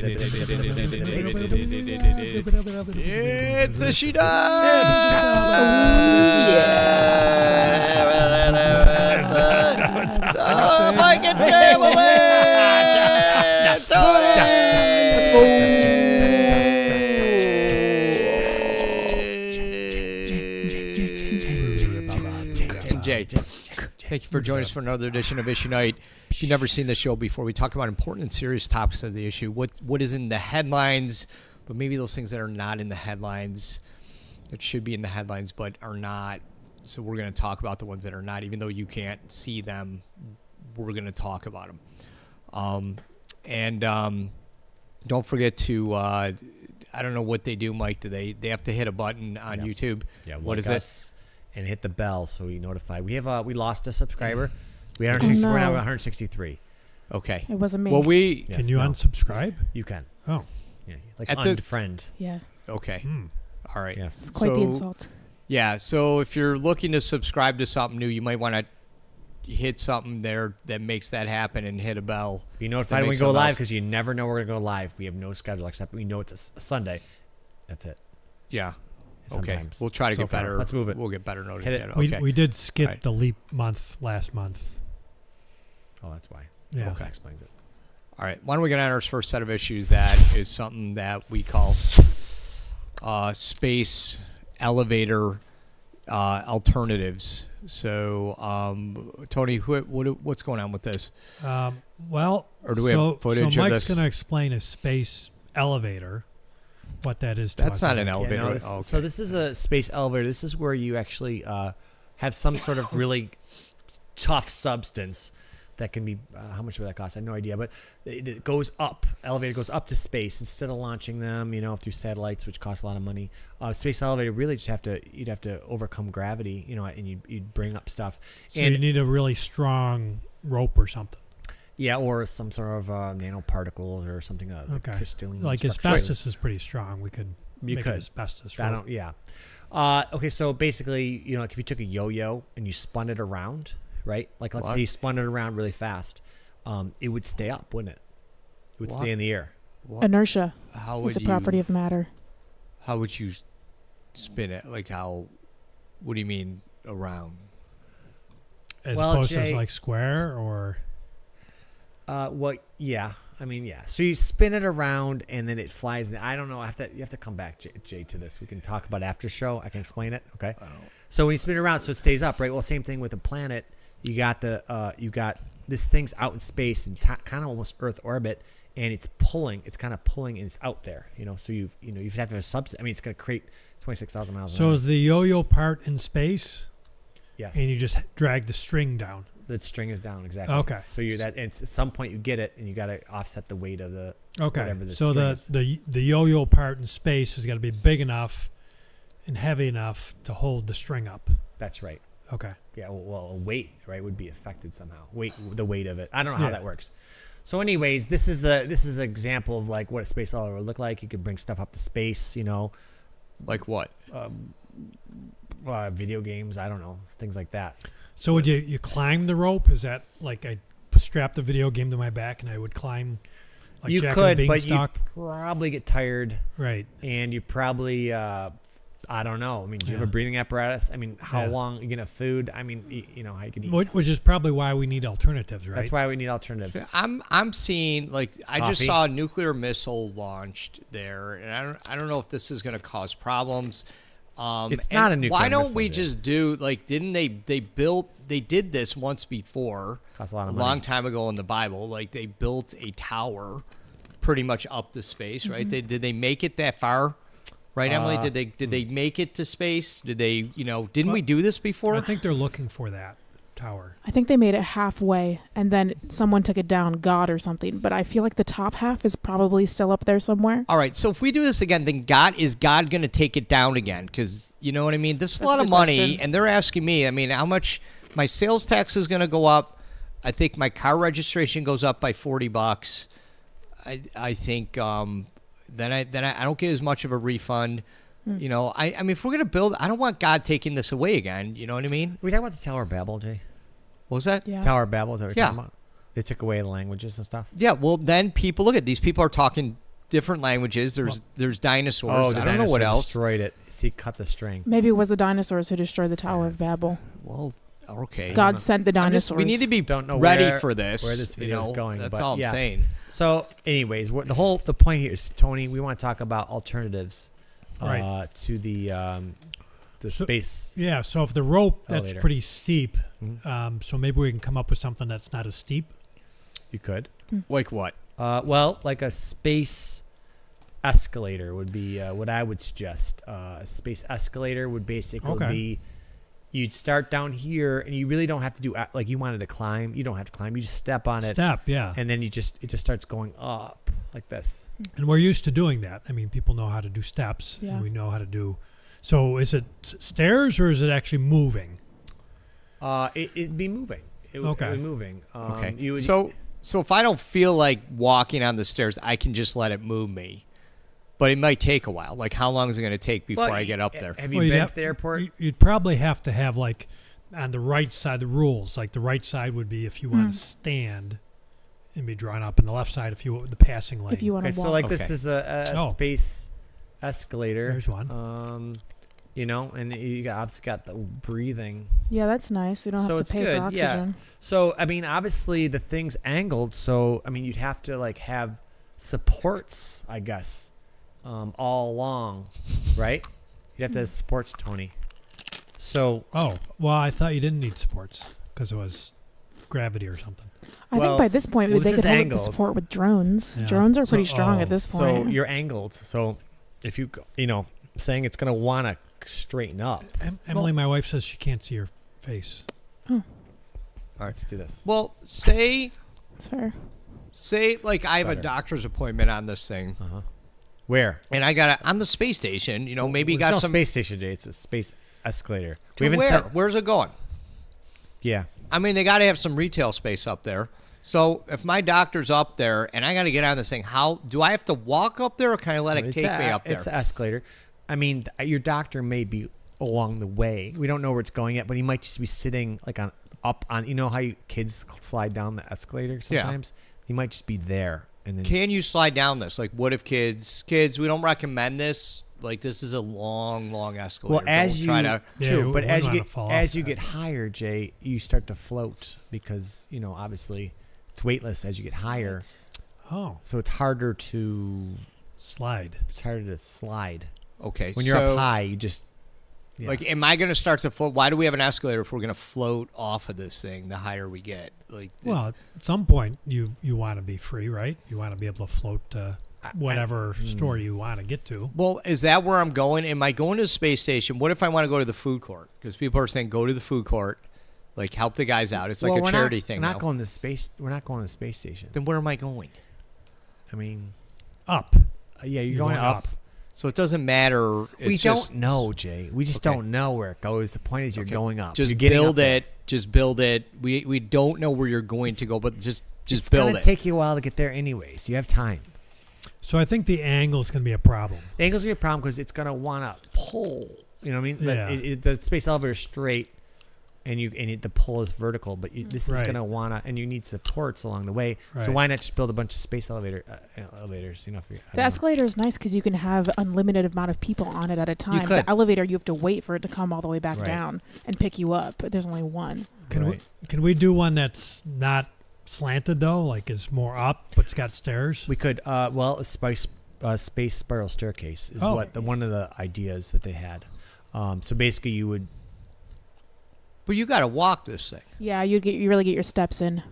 It's Issuenight! Yeah! Mike and Jay. Thank you for joining us for another edition of Issuenight. If you've never seen the show before, we talk about important and serious topics of the issue. What is in the headlines, but maybe those things that are not in the headlines, that should be in the headlines, but are not. So we're going to talk about the ones that are not, even though you can't see them. We're going to talk about them. Don't forget to, I don't know what they do, Mike. Do they have to hit a button on YouTube? Yeah. What is it? And hit the bell so we notify. We have we lost a subscriber. We had 160, we're now at 163. Okay. It wasn't me. Well, Can you unsubscribe? You can. Oh. Yeah. Like unfriend. Yeah. Okay. All right. Yes. It's quite the insult. Yeah. So if you're looking to subscribe to something new, you might want to hit something there that makes that happen and hit a bell. Be notified when we go live because you never know we're going to go live. We have no schedule except we know it's a Sunday. That's it. Yeah. Sometimes. Okay. We'll try to get better. Let's move it. We'll get better notice. Okay. We did skip the leap month last month. Oh, that's why. Yeah. Okay. That explains it. All right. Why don't we get on our first set of issues? That is something that we call space elevator alternatives. So, Tony, what's going on with this? Or do we have footage so of Mike's this? going to explain a space elevator, what that is to That's us. not an elevator. Yeah, no, So this is a space elevator. This is where you actually have some sort of really tough substance that can be, how much would that cost? I have no idea, but it goes up. Elevator goes up to space instead of launching them, through satellites, which costs a lot of money. Space elevator really just you'd have to overcome gravity, and you'd bring up stuff. So you need a really strong rope or something. Yeah, or some sort of nanoparticles or something. Crystalline. Like asbestos is pretty strong. We could make an asbestos rope. Okay, so basically, like if you took a yo-yo and you spun it around, right? Like let's say you spun it around really fast, it would stay up, wouldn't it? It would stay in the air. Inertia is a property of matter. How would you spin it? Like how? What do you mean around? As opposed to like square or? Yeah. I mean, yeah. So you spin it around and then it flies. I don't know. You have to come back, Jay, to this. We can talk about after show. I can explain it. Okay. So when you spin it around, so it stays up, right? Well, same thing with a planet. You got this thing's out in space and kind of almost Earth orbit, and it's pulling. It's kind of pulling, and it's out there. So you have to have a substance. I mean, it's going to create 26,000 miles. So is the yo-yo part in space? Yes. And you just drag the string down. The string is down, exactly. Okay. So and at some point you get it, and you got to offset the weight of the whatever the so string is. the yo-yo part in space has got to be big enough and heavy enough to hold the string up. That's right. Okay. Yeah. Well, weight, right, would be affected somehow. The weight of it. I don't know how that works. So, anyways, this is an example of like what a space elevator would look like. You could bring stuff up to space. Like what? Video games. I don't know, things like that. So would you climb the rope? Is that like I strap the video game to my back and I would climb? Like You Jack could, and the but you Beanstalk? probably get tired, Right. and you probably. I don't know. I mean, do you have a breathing apparatus? I mean, how long you gonna have food? I mean, how you could eat. Which is probably why we need alternatives, right? That's why we need alternatives. I'm seeing I just Coffee. saw a nuclear missile launched there, and I don't know if this is going to cause problems. It's not a nuclear Why don't missile, we Jay. just do didn't they did this once before? Costs a lot of long money. time ago in the Bible. Like they built a tower, pretty much up to space, right? Did they make it that far? Right, Emily? Did they make it to space? Did they, didn't we do this before? I think they're looking for that tower. I think they made it halfway, and then someone took it down, God or something. But I feel like the top half is probably still up there somewhere. All right, so if we do this again, then is God going to take it down again? Because, you know what I mean? This is a lot of money, question. and they're asking me, how much my sales tax is going to go up. I think my car registration goes up by $40. I think... Then I don't get as much of a refund. I mean, if we're gonna build, I don't want God taking this away again. You know what I mean? Are we talking about the Tower of Babel, Jay? What was that? Yeah. Tower of Babel, is that what you're talking about? They took away the languages and stuff? Yeah. Well, then people look at these people are talking different languages. There's dinosaurs. Oh, the I don't know what dinosaur else. destroyed it. See, cut the string. Maybe it was the dinosaurs who destroyed the Tower of Babel. Well, okay. God sent the dinosaurs. We need to be Don't know ready where- for this. where this video is going, That's but all I'm yeah. saying. So, anyways, the point here is, Tony, we want to talk about alternatives Right. to the space. Yeah, so if the rope, that's Elevator. pretty steep. Mhm. So maybe we can come up with something that's not as steep. You could. Like what? Well, like a space escalator would be what I would suggest. A space escalator would basically Okay. be, you'd start down here, and you really don't have to do, like you wanted to climb. You don't have to climb. You just step on it, Step, yeah. and then it just starts going up like this. And we're used to doing that. I mean, people know how to do steps, Yeah. and we know how to do. So is it stairs or is it actually moving? It'd be moving. It would Okay. be moving. Okay. You would, So if I don't feel like walking on the stairs, I can just let it move me. But it might take a while. Like, how long is it going to take before well, I get up there? Have you Well, been to the airport? You'd probably have to have, like, on the right side, the rules. Like, the right side would be if you want to stand and be drawn up, and the left side if you the passing lane. If you want Okay, to walk. so like this Okay. is a Oh. space escalator. There's one. And you obviously got the breathing. Yeah, that's nice. You don't So have it's to pay good, for yeah. oxygen. So I mean, obviously the thing's angled. So I mean, you'd have to like have supports, I guess, all along, right? You'd have to have supports, Tony. So Oh, well, I thought you didn't need supports because it was gravity or something. I Well- think by this point well, they this could is hold up the angles. support with drones. Yeah. Drones are pretty So- strong oh. at this so point. you're angled. So if you saying it's gonna want to straighten up. Emily, my wife, says she can't see your face. All right, let's do this. Well, say It's fair. like I have a Better. doctor's appointment on this thing, Where? and I got on the space station. Maybe Well, got it's some. no space station, Jay. It's a space escalator. To where? Where's it going? Yeah. I mean, they got to have some retail space up there. So if my doctor's up there and I got to get on this thing, how do I have to walk up there, or can I let it take me up there? It's an escalator. I mean, your doctor may be along the way. We don't know where it's going yet, but he might just be sitting like up on. You know how kids slide down the escalator sometimes? He might just be there, and then Can you slide down this? Like, what if kids? We don't recommend this. Like, this is a long escalator. well, as Don't you try to. Yeah, true, we but wouldn't wanna fall as off you that. get higher, Jay, you start to float because obviously it's weightless as you get higher, Oh, so it's harder to slide. slide. Okay, When you're so, up high, you just like, am I going to start to float? Why do we have an escalator if we're going to float off of this thing the higher we get? Like, Well, at some point, you want to be free, right? You want to be able to float to whatever store you want to get to. well, is that where I'm going? Am I going to the space station? What if I want to go to the food court? Because people are saying go to the food court, like help the guys out. It's like Well, a we're charity not, thing. We're not now. going to space. We're not going to the space station. Then where am I going? I mean, Up. yeah, you're You're going going up. up. So it doesn't matter. It's We just, don't know, Jay. We just Okay. don't know where it goes. The point is you're Okay. going up. Just you're getting build up there. it. Just build it. We don't know where you're going to go, but just It's build gonna it. take you a while to get there anyways. You have time. So I think the angle is going to be a problem. The angle's gonna be a problem because it's gonna want to pull. You know what I mean? Yeah. The space elevator is straight, and the pull is vertical. But this is Right. gonna wanna, and you need supports along the way. So Right. why not just build a bunch of space elevators? If you, The escalator is nice because you can have unlimited amount of people on it at a time. could. The elevator, you have to wait for it to come all the way back Right. down and pick you up. But there's only one. Right. Can we do one that's not slanted though, like it's more up but it's got stairs? We could. A space spiral staircase is Oh. one of the ideas that they had. So basically, you would. But you got to walk this thing. Yeah, you really get your steps in.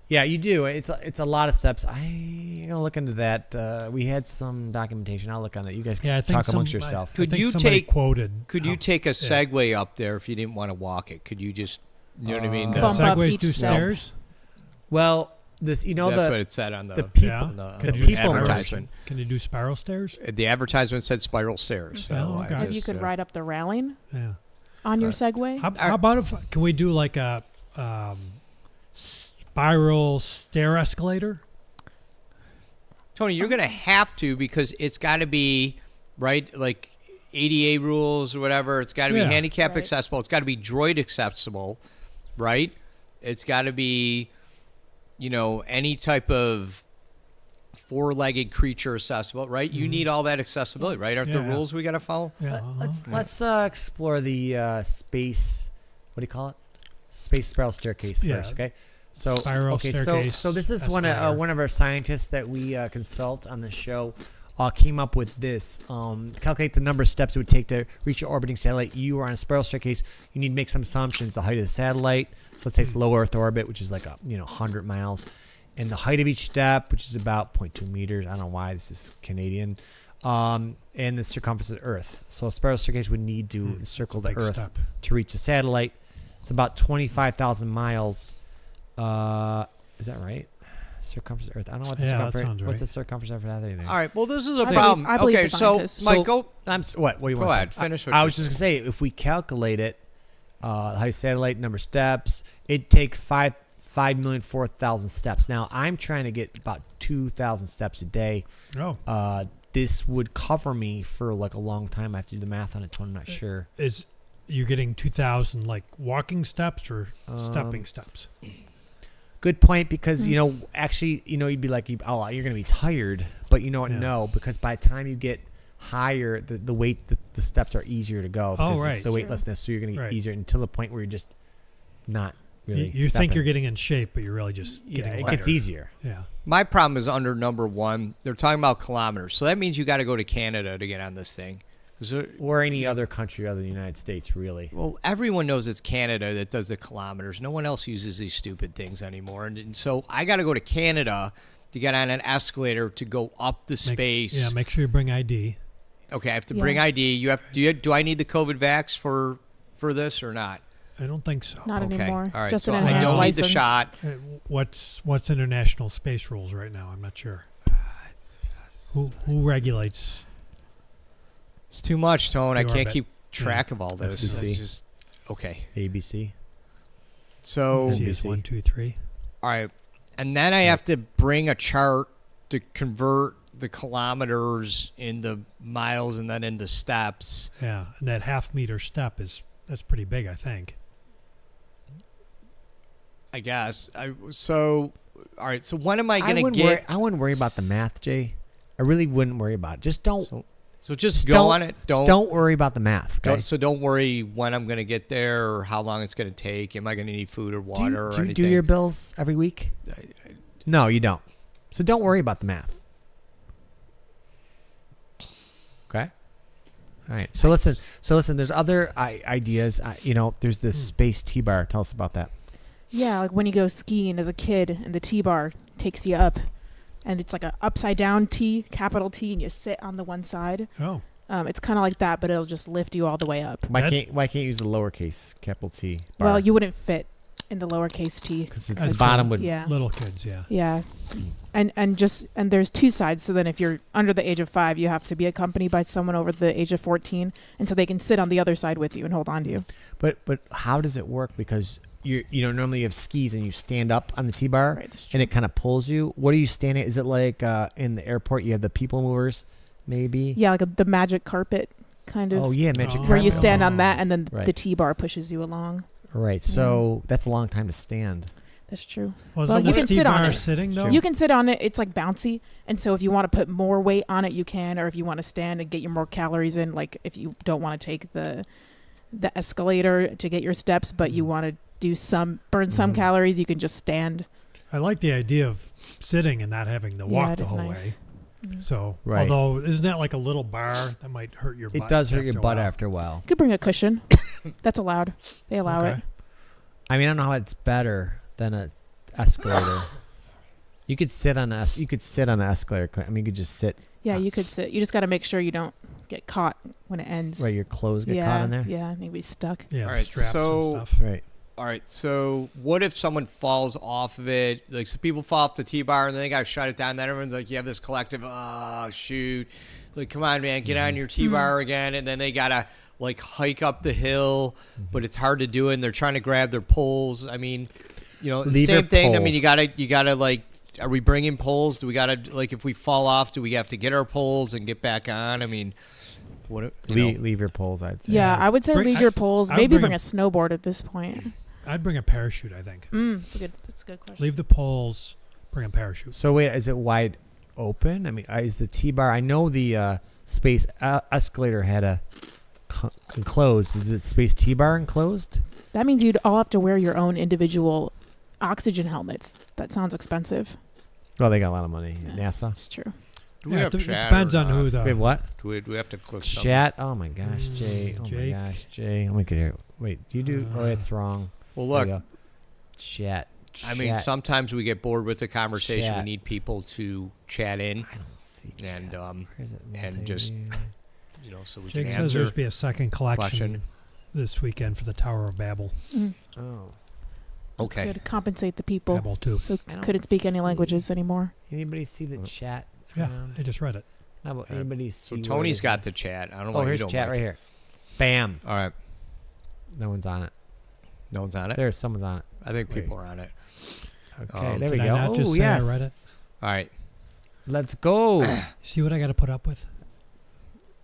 Yeah, you do. It's a lot of steps. I'm gonna look into that. We had some documentation. I'll look on that. You guys Yeah, I think talk amongst some- yourself. Could I think you somebody take- quoted? Could you take a Segway up there if you didn't want to walk it? Could you just, you know what I mean? Bump Bump up Segways each do step. stairs? Well, that's That's what it said on the people- Yeah. on the Can the you do people spiral- advertisement. Can you do spiral stairs? The advertisement said spiral stairs. So Oh, okay. I And you just, could ride up the railing Yeah. on your Segway. How about if can we do like a spiral stair escalator? Tony, you're going to have to because it's got to be, right, like ADA rules or whatever. It's got to be Yeah. handicap Right. accessible. It's got to be droid accessible, right? It's got to be, any type of four-legged creature accessible, right? You need all that accessibility, right? Aren't there Yeah. rules we got to follow? Yeah. Let's explore the space. What do you call it? Space spiral staircase Yeah. first, okay? So Spiral staircase, so this is escalator. one of our scientists that we consult on the show. Came up with this. Calculate the number of steps it would take to reach your orbiting satellite. You are on a spiral staircase. You need to make some assumptions. The height of the satellite. So let's say it's low Earth orbit, which is like 100 miles, and the height of each step, which is about 0.2 meters. I don't know why this is Canadian. And the circumference of the Earth. So a spiral staircase would need to encircle the big Earth step. to reach the satellite. It's about 25,000 miles. Is that right? Circumference of Earth. I don't know what the Yeah, that circumference. sounds What's right. the circumference of Earth? Anything? All right. Well, this is a I problem. believe Okay, the so scientists. Mike, go. What do you Go want to ahead. say? Finish what I you're was just gonna say, if we calculate it, high satellite number of steps, it'd take 5,004,000 steps. Now I'm trying to get about 2,000 steps a day. Oh, This would cover me for like a long time. I have to do the math on it, so I'm not sure. is you're getting 2,000 like walking steps or stepping steps? Good point, because actually, you'd be like, oh, you're gonna be tired, but you know what? Yeah. No, because by the time you get higher, the weight, the steps are easier to go. Oh, Because right. it's the weightlessness, so you're gonna get Right. easier until the point where you're just not really. You think stepping. you're getting in shape, but you're really just Yeah, getting it lighter. gets easier. Yeah. My problem is under number one. They're talking about kilometers, so that means you got to go to Canada to get on this thing. Or any other country other than the United States, really. Well, everyone knows it's Canada that does the kilometers. No one else uses these stupid things anymore, and so I got to go to Canada to get on an escalator to go up the space. Make sure you bring ID. Okay, I have to Yeah. bring ID. You have. Do I need the COVID vax for this or not? I don't think so. Not Okay. anymore. All right. Just So an I enhanced don't license. need the shot. What's international space rules right now? I'm not sure. Who regulates? It's too much, Tone. I The can't orbit. keep track of all this. FCC. It's just okay. ABC. So CS 1, 2, 3. all right, and then I have to bring a chart to convert the kilometers into miles and then into steps. Yeah, and that half-meter step that's pretty big, I think. I guess. All right. So when am I I gonna wouldn't worry about the math, Jay. I really wouldn't worry about it. Just don't. So just just go don't- on it. Don't worry about the math. Okay? Don't worry when I'm gonna get there or how long it's gonna take. Am I gonna need food or water do or you anything? do your bills every week? No, you don't. So don't worry about the math. Okay. All right. So listen. There's other ideas. There's this space T-bar. Tell us about that. Yeah, like when you go skiing as a kid and the T-bar takes you up, and it's like a upside down T, capital T, and you sit on the one side. Oh, It's kind of like that, but it'll just lift you all the way up. Why That- can't you use the lowercase capital T bar? Well, you wouldn't fit in the lowercase T. because the That's bottom so- would. Yeah. little kids, yeah. Yeah. And there's two sides. So then if you're under the age of 5, you have to be accompanied by someone over the age of 14, and so they can sit on the other side with you and hold on to you. But how does it work? Because normally you have skis and you stand up on the T-bar Right, that's and it kind of pulls you. What are you standing? Is it like in the airport you have the people movers, maybe? Yeah, like the magic carpet kind of. Oh yeah, magic. Where you carpet. stand on that, and then Right. the T-bar pushes you along. Right. So that's a long time to stand. That's true. Was Well, the you can sit on bar it. sitting though? You can sit on it. It's like bouncy, and so if you want to put more weight on it, you can, or if you want to stand and get your more calories in, like if you don't want to take the escalator to get your steps, but you want to burn some calories, you can just stand. I like the idea of sitting and not having to Yeah, walk it the is whole nice. way. So, Right. although isn't that like a little bar that might hurt your butt? It does hurt your after a butt while? after a while. You could bring a cushion. That's allowed. They allow Okay. it. I mean, I don't know how it's better than a escalator. You could sit on an escalator. I mean, you could just sit. Yeah, you could sit. You just got to make sure you don't get caught when it ends. Right, your clothes get yeah, caught in there. Yeah, maybe stuck. Yeah, All the right, straps so- and stuff. Right. All right. So what if someone falls off of it? Like, so people fall off the T-bar and then they got to shut it down. Then everyone's like, you have this collective, oh, shoot. Like, come on, man, get on your T-bar again. And then they got to, like, hike up the hill, but it's hard to do it. And they're trying to grab their poles. I mean, Lever same thing. I mean, poles. you gotta, like, are we bringing poles? Do we got to, like, if we fall off, do we have to get our poles and get back on? I mean, what, Leave your poles, I'd say. Yeah, I would say leave your poles. I would Maybe bring bring a snowboard at this point. I'd bring a parachute, I think. That's a good question. Leave the poles, bring a parachute. So wait, is it wide open? I mean, is the T-bar? I know the space escalator had a enclosed. Is the space T-bar enclosed? That means you'd all have to wear your own individual oxygen helmets. That sounds expensive. Well, they got a lot of money. Yeah. NASA. It's true. Do we have it chat depends or on not? who the. Wait, what? Do we have to click Chat? Oh my gosh, Jay. Oh my Jake. gosh, Jay. Let me get here. Wait, do you do? Oh, it's wrong. Well, There look. you go. Chat. I mean, Chat. sometimes we get bored with the conversation. Chat. We need people to chat in, I don't see chat. and Where is it? and just Multimedia. so we Jake can says answer. there's be a second collection question. this weekend for the Tower of Babel. Mm. Oh. Okay. Good to compensate the people Babel 2. who I don't couldn't speak any see- languages anymore. Anybody see the chat? Yeah, around? I just read it. How about Okay. anybody So see? Tony's got the the chat. I don't know Oh, why you here's don't chat like right it. here. Bam. All right. No one's on it. No one's on it. There's someone's on it. I think people are on it. Okay, there we Did go. I not just Oh, say yes. I read it? All right. Let's go. All See what I got to put up with?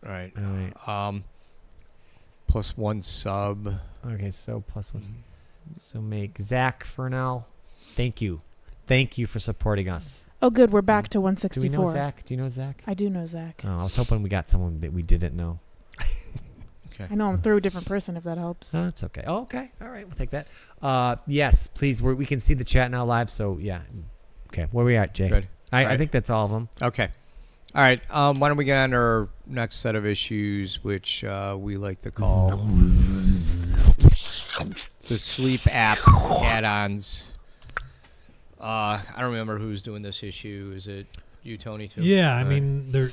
All right. right. Plus one sub. Okay, so plus one. Mm-hmm. So make Zach for now. Thank you. Thank you for supporting us. Oh, good. We're back to Do we 164. know Zach? Do you know Zach? I do know Zach. Oh, I was hoping we got someone that we didn't know. Okay. I know him through a different person, if that helps. No, it's okay. Oh, okay. All right. We'll take that. Yes, please. We can see the chat now live. So, yeah. Okay. Where we at, Jay? Good. I Right. think that's all of them. Okay. All right. Why don't we get on to our next set of issues, which we like to call the sleep app add-ons. I don't remember who's doing this issue. Is it you, Tony, too? Yeah, I All right. mean,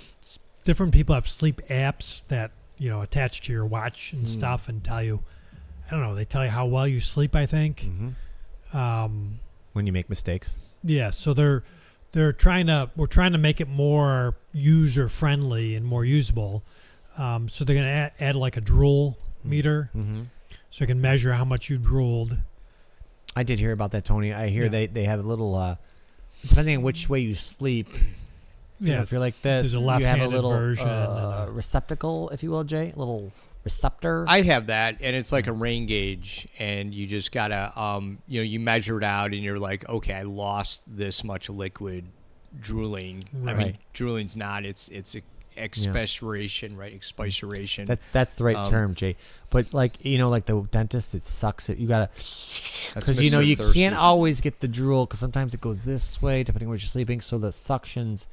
different people have sleep apps that, attach to your watch and stuff and tell you, I don't know, they tell you how well you sleep, I think. Mm-hmm. When you make mistakes. Yeah, so we're trying to make it more user friendly and more usable. So they're going to add like a drool meter, Mm-hmm. so you can measure how much you drooled. I did hear about that, Tony. I hear Yeah. they have a little, depending on which way you sleep. You know, if you're like this, there's a you have a left-handed little version and a- receptacle, if you will, Jay. A little receptor. I have that, and it's like a rain gauge, and you just gotta, you measure it out, and you're like, okay, I lost this much liquid drooling. I mean, Right. drooling's not. It's expiration, right? Expiration. That's the right term, Jay. But like the dentist, it sucks it. You gotta That's because Mr. you Thirsty. can't always get the drool because sometimes it goes this way depending on where you're sleeping. So the suction's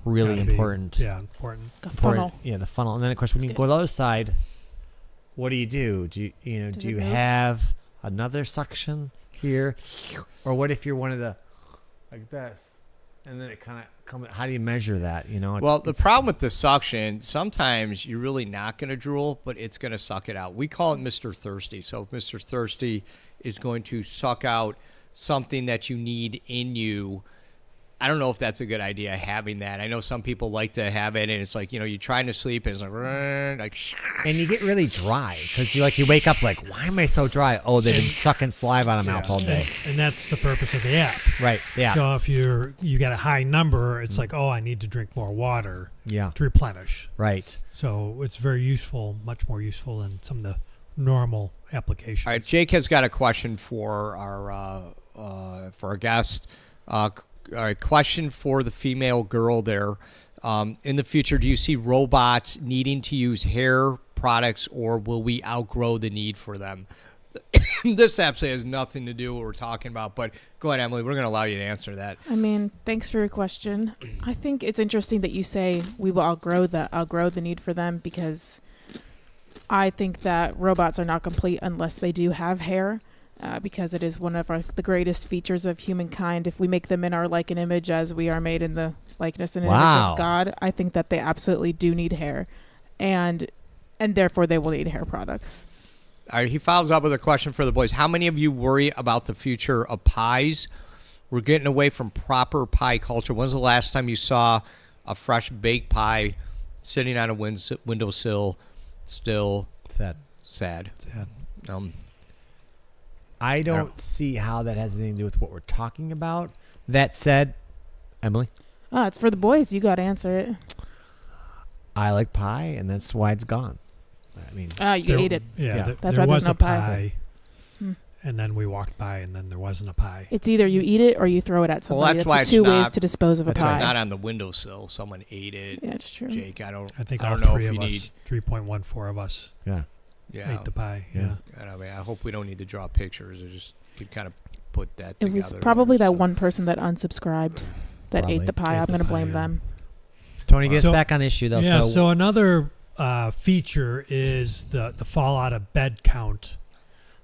really Gotta be- important. Yeah, important. A Important. funnel. Yeah, the funnel. And then of course when you That's go to the other side, what do? Do you Does do you it move? have another suction here, or what if you're one of the like this, and then it kind of comes? How do you measure that? Well, the problem with the suction, sometimes you're really not going to drool, but it's going to suck it out. We call it Mr. Thirsty. So if Mr. Thirsty is going to suck out something that you need in you, I don't know if that's a good idea, having that. I know some people like to have it, and it's like, you're trying to sleep, and it's like and you get really dry because you wake up like, why am I so dry? Oh, they've been sucking saliva out of my mouth all day. And that's the purpose of the app. Right. Yeah. So if you got a high number, it's like, oh, I need to drink more water Yeah. to replenish. Right. So it's very useful, much more useful than some of the normal applications. All right, Jake has got a question for our guest. All right, question for the female girl there. In the future, do you see robots needing to use hair products, or will we outgrow the need for them? This absolutely has nothing to do with what we're talking about, but go ahead, Emily. We're going to allow you to answer that. I mean, thanks for your question. I think it's interesting that you say we will outgrow the need for them, because I think that robots are not complete unless they do have hair, because it is one of the greatest features of humankind. If we make them in our like and image as we are made in the likeness and image Wow. of God, I think that they absolutely do need hair, and therefore they will need hair products. All right, he follows up with a question for the boys. How many of you worry about the future of pies? We're getting away from proper pie culture. When's the last time you saw a fresh baked pie sitting on a windowsill, still Sad. sad? I don't see how that has anything to do with what we're talking about. That said, Emily, It's for the boys. You got to answer it. I like pie, and that's why it's gone. I mean, You ate it. Yeah, Yeah. there That's why was there's no a pie. pie and then we walked by, and then there wasn't a pie. It's either you eat it or you throw it at Well, somebody. that's why That's it's the two ways not- to dispose of a It's pie. not on the windowsill. Someone ate it. Yeah, it's true. Jake, I I don't know if you of need. us, 3.14 of us, Yeah. Yeah. ate the pie. Yeah. Yeah. And I mean, I hope we don't need to draw pictures. I just could kind of put that It together. was probably there, that so. one person that unsubscribed that Probably ate the pie. ate I'm the going to pie, blame yeah. them. Tony, get us So- back on issue though. Yeah. so, So another feature is the fall out of bed count.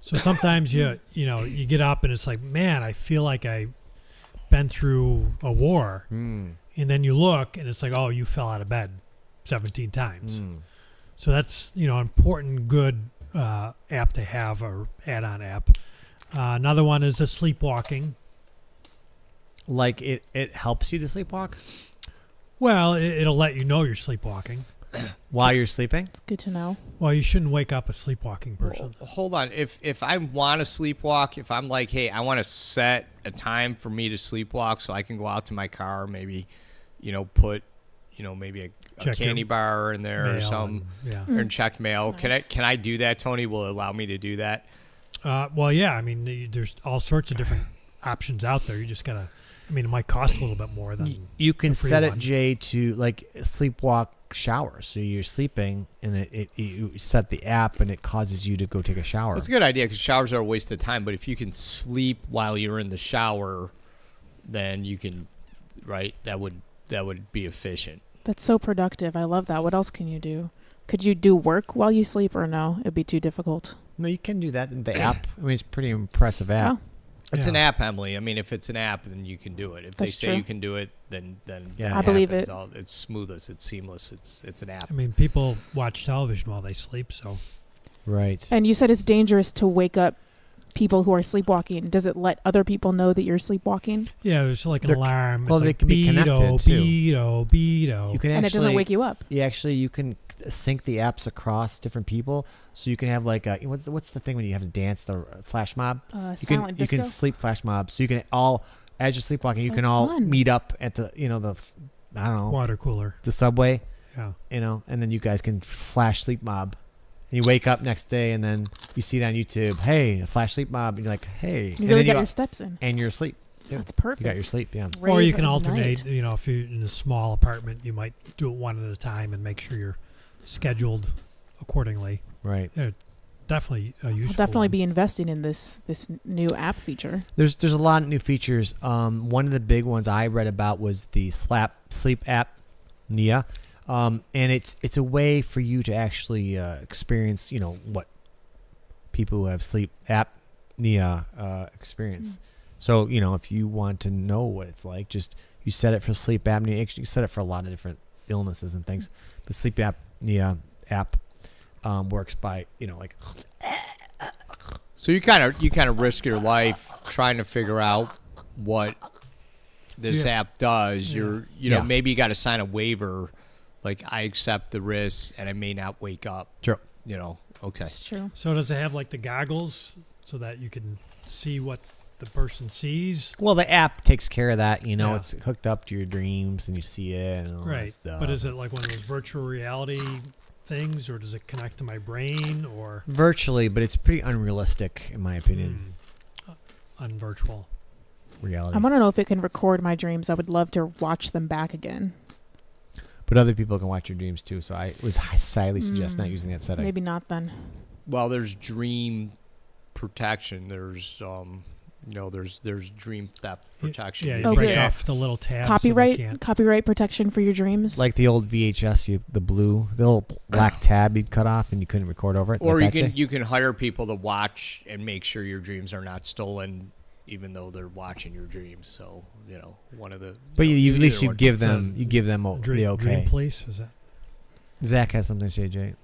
So sometimes you get up and it's like, man, I feel like I've been through a war, and then you look and it's like, oh, you fell out of bed 17 times. So that's an important good app to have, or add-on app. Another one is a sleepwalking. like it helps you to sleepwalk Well, it'll let you know you're sleepwalking. while you're sleeping. It's good to know. Well, you shouldn't wake up a sleepwalking person. Well, hold on. If I want to sleepwalk, if I'm like, hey, I want to set a time for me to sleepwalk so I can go out to my car, maybe, put, maybe a Check candy your bar in there or Mail something, and- and check mail. That's Can nice. I do that? Tony will allow me to do that. Well, yeah. I mean, there's all sorts of different options out there. You just gotta. I mean, it might cost a little bit more than You can the free set it, one. Jay, to like sleepwalk shower. So you're sleeping, and you set the app, and it causes you to go take a shower. That's a good idea because showers are a waste of time. But if you can sleep while you're in the shower, then you can, right? That would be efficient. That's so productive. I love that. What else can you do? Could you do work while you sleep or no? It'd be too difficult. No, you can do that in the app. I mean, it's a pretty impressive app. Oh, It's Yeah. an app, Emily. I mean, if it's an app, then you can do it. If they That's say true. you can do it, then Yeah. it I believe happens. it. It's smoothest. It's seamless. It's an app. I mean, people watch television while they sleep, so Right. and you said it's dangerous to wake up people who are sleepwalking. Does it let other people know that you're sleepwalking? yeah, there's like an They're- alarm. well, It's they like, can be connected, too. Beto. You can And it doesn't wake you up. Yeah, actually, you can sync the apps across different people. So you can have like what's the thing when you have to dance, the flash mob? You Silent you can disco? sleep flash mob. So you can all, as you're sleepwalking, you So can all fun. meet up at the I don't know, Water cooler. the subway, Yeah. and then you guys can flash sleep mob. And you wake up next day, and then you see it on YouTube. Hey, flash sleep mob, and you're like, hey, You and really then got you your steps in. and you're asleep. Yeah. That's perfect. You got your sleep. Yeah. Or Rave you can of the alternate. night. If you're in a small apartment, you might do it one at a time and make sure you're scheduled accordingly. Right. They're definitely a I'll useful. definitely one. be investing in this new app feature. There's a lot of new features. One of the big ones I read about was the sleep App-NIA, and it's a way for you to actually experience what people who have sleep apnea experience. So if you want to know what it's like, just you set it for sleep apnea. Actually, you set it for a lot of different illnesses and things. The sleep apnea app works by like. So you kind of risk your life trying to figure out what this Yeah. app does. You're Yeah. maybe you got to sign a waiver, like I accept the risk and I may not wake up. Sure. Okay. It's true. So does it have like the goggles so that you can see what the person sees? Well, the app takes care of that. Yeah. It's hooked up to your dreams and you see it and all that Right. stuff. But is it like one of those virtual reality things, or does it connect to my brain, or virtually, but it's pretty unrealistic in my opinion. unvirtual? Reality. I want to know if it can record my dreams. I would love to watch them back again. But other people can watch your dreams too. So I would highly suggest not using that setting. Maybe not then. Well, there's dream protection. There's there's dream theft protection. Yeah, you Oh, break good. off the little tab. so they Copyright can't- copyright protection for your dreams. Like the old VHS, the little black tab you'd cut off and you couldn't record over it. Or like that, Jay? you can hire people to watch and make sure your dreams are not stolen, even though they're watching your dreams. So one of the. But you at either least you one. give So them the Dream okay. Police, is that? Zach has something to say, Jay.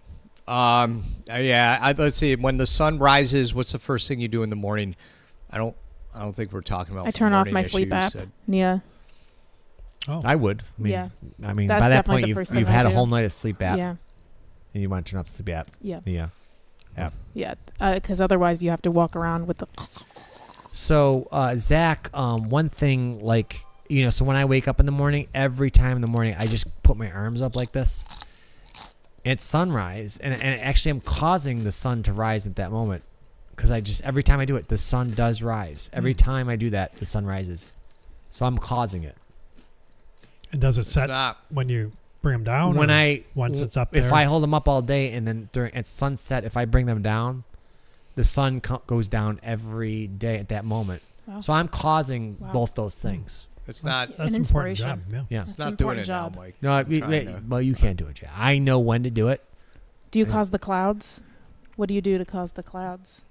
Let's see. When the sun rises, what's the first thing you do in the morning? I don't think we're talking about. I turn off morning my sleep issues. app. Nia. Oh, I would. Yeah. I mean, That's by that definitely point, the first you've thing I had a do. whole night of sleep app, Yeah. and you want to turn off the sleep app. Yeah. Yeah. Yeah. Because otherwise you have to walk around with the. So, Zach, one thing, so when I wake up in the morning, every time in the morning, I just put my arms up like this. It's sunrise, and actually I'm causing the sun to rise at that moment because I just every time I do it, the sun does rise. Every time I do that, the sun rises. So I'm causing it. And does it It's set not. when you bring them down? When or once it's up there. if I hold them up all day and then at sunset, if I bring them down, the sun goes down every day at that moment. Wow. So I'm causing Wow. both those things. It's not. That's An an important inspiration. job. Yeah. Yeah. It's That's an not doing important it job. now, Mike. No, I'm trying to- well, you can't do it, Jay. I know when to do it. Do you Yeah. cause the clouds? What do you do to cause the clouds?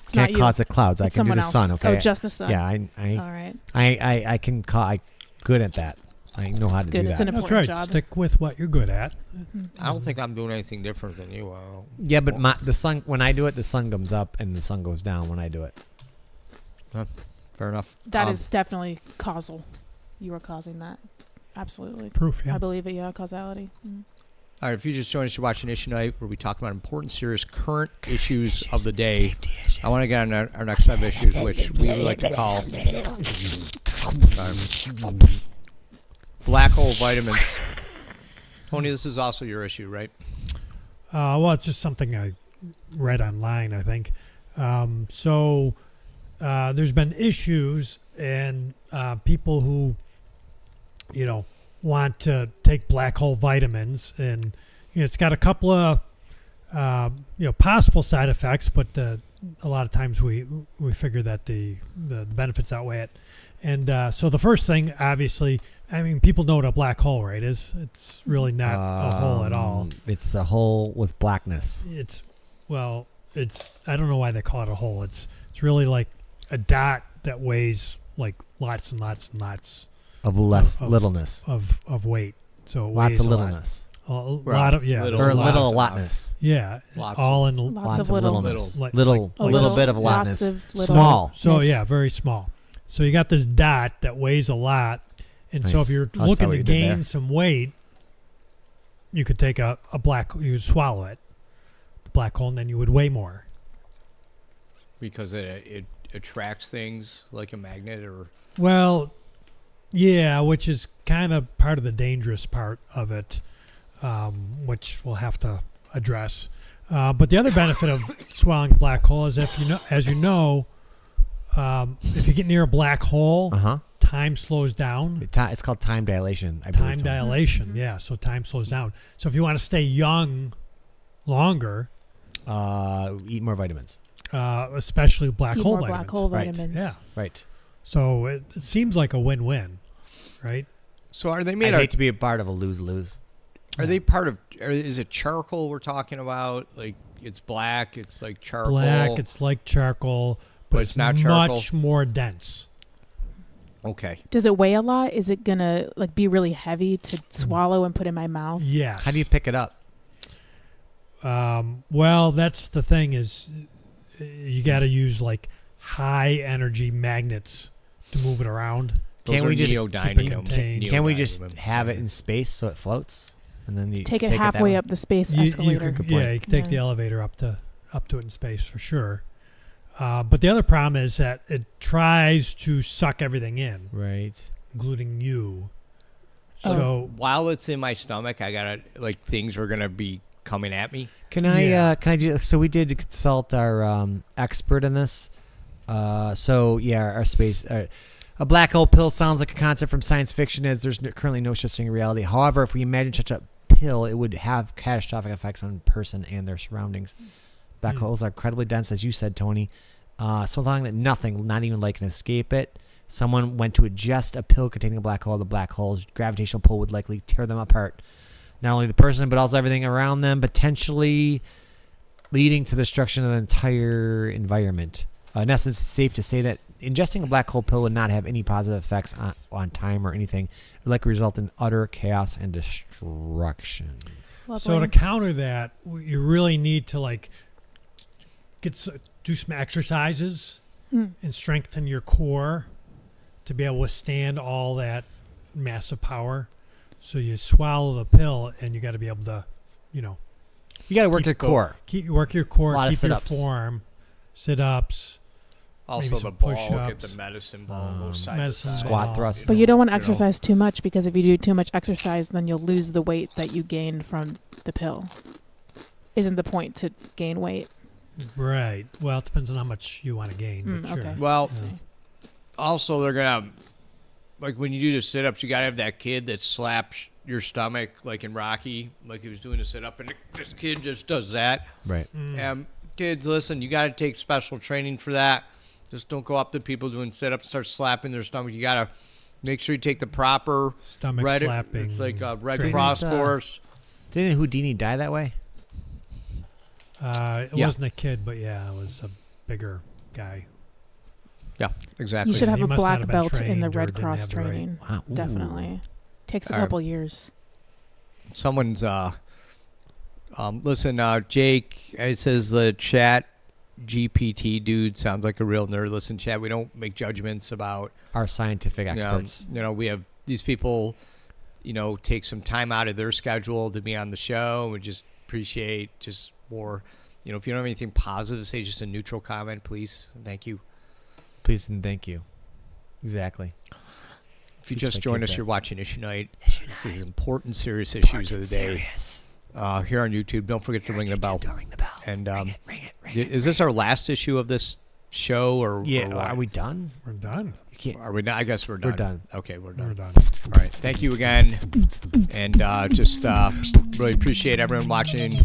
It's not Can't you. cause the clouds. I It's can do someone the else. sun. Okay. Oh, just the sun. Yeah, All right. I can call. I good at that. I know how to good. do It's that. an That's important right. job. Stick with what you're good at. I don't think I'm doing anything different than you. Yeah, but the sun, when I do it, the sun comes up and the sun goes down when I do it. Fair enough. That is definitely causal. You are causing that. Absolutely. Proof. Yeah. I believe it. Yeah, causality. All right, if you just joined us, you're watching Issuenight, where we talk about important, serious, current issues of the day. I want to get on our next set of issues, which we would like to call black hole vitamins. Tony, this is also your issue, right? Well, it's just something I read online, I think. There's been issues and people who, want to take black hole vitamins, and it's got a couple of possible side effects, but a lot of times we figure that the benefits outweigh it. And so the first thing, obviously, I mean, people know what a black hole, right? It's really not a hole at all. It's a hole with blackness. I don't know why they call it a hole. It's really like a dot that weighs like lots and lots and lots Of littleness. of weight. So it Lots weighs of a lot. littleness. A lot of little. Or Lots little of allotness. yeah, Lots all in Lots of little. littleness. Like- little, A a little little- bit of lots allotness. of little- Small. So Nice. yeah, very small. So you got this dot that weighs a lot, and so Nice. if you're I saw looking what to you did gain there. some weight, you could take you would swallow it, the black hole, and then you would weigh more. Because it attracts things like a magnet, or Well, yeah, which is kind of part of the dangerous part of it, which we'll have to address. But the other benefit of swallowing a black hole is if if you get near a black hole, time slows down. It's called time dilation. I believe, Time Tony. dilation, yeah. So time slows down. So if you want to stay young longer, Eat more vitamins. especially black Eat hole more vitamins. black hole Right. vitamins. Yeah. Right. So it seems like a win-win, right? so are they I'd made? hate to be a part of a lose-lose. Are they part of? Is it charcoal we're talking about? Like it's black. It's like charcoal. Black, it's like charcoal, but it's not charcoal? much more dense. Okay. Does it weigh a lot? Is it gonna be really heavy to swallow and put in my mouth? Yes. How do you pick it up? Well, that's the thing is you got to use like high energy magnets to move it around. Those Can't are we just neodymium. contained? Can't we just Neodymium. have it in space so it floats, and then you Take it that halfway way? up the space You escalator. could, Good point. yeah, you can take the Yeah. elevator up to it in space for sure. But the other problem is that it tries to suck everything in, Right. including you. Oh. So While it's in my stomach, I gotta things are gonna be coming at me. Can I? Yeah. Can I do? So we did consult our expert in this. So yeah, our space. A black hole pill sounds like a concept from science fiction, as there's currently no such thing in reality. However, if we imagine such a pill, it would have catastrophic effects on a person and their surroundings. Black holes are incredibly dense, as you said, Tony. So long that nothing, not even light, can escape it. Someone went to ingest a pill containing a black hole. The black hole's gravitational pull would likely tear them apart. Not only the person, but also everything around them, potentially leading to the destruction of the entire environment. In essence, it's safe to say that ingesting a black hole pill would not have any positive effects on time or anything. It would likely result in utter chaos and destruction. So to counter that, you really need to do some exercises and strengthen your core to be able to withstand all that massive power. So you swallow the pill, and you got to be able to, You got to work your core. work your core, A lot of keep your sit-ups. form, sit-ups. Also, Maybe the some ball, get push-ups. the medicine ball, go side to medicine side. Squat ball. thrusts. But you don't want to You know. exercise too much, because if you do too much exercise, then you'll lose the weight that you gained from the pill. isn't the point to gain weight. Right. Well, it depends on how much you want to gain. But sure. Okay. Well, I see. also they're gonna like when you do the sit-ups, you gotta have that kid that slaps your stomach, like in Rocky, like he was doing a sit-up, and this kid just does that. Right. Kids, listen, you gotta take special training for that. Just don't go up to people doing sit-ups and start slapping their stomach. You gotta make sure you take the proper Stomach red. slapping. It's like a Red training. Cross course. Didn't Houdini die that way? It Yeah. wasn't a kid, but yeah, it was a bigger guy. Yeah, exactly. You should have He a must not black have been belt in trained the or Red didn't Cross have the right- training. Wow. Ooh. Definitely. Takes a All right. couple years. Someone's listen, Jake, it says the chat GPT dude sounds like a real nerd. Listen, chat, we don't make judgments about Our scientific experts. we have these people, take some time out of their schedule to be on the show. We just appreciate just more, if you don't have anything positive to say, just a neutral comment, please. Thank you. Please and thank you. Exactly. If you Teach just my joined kids us, that. you're watching Issuenite. This is important, serious issues of the day. Here on YouTube. Don't forget to ring the bell. And is this our last issue of this show, or Yeah. or what? Are we done? We're done. You can't. Are we not? I guess we're done. We're done. Okay, we're We're done. done. All right. Thank you again, and just really appreciate everyone watching.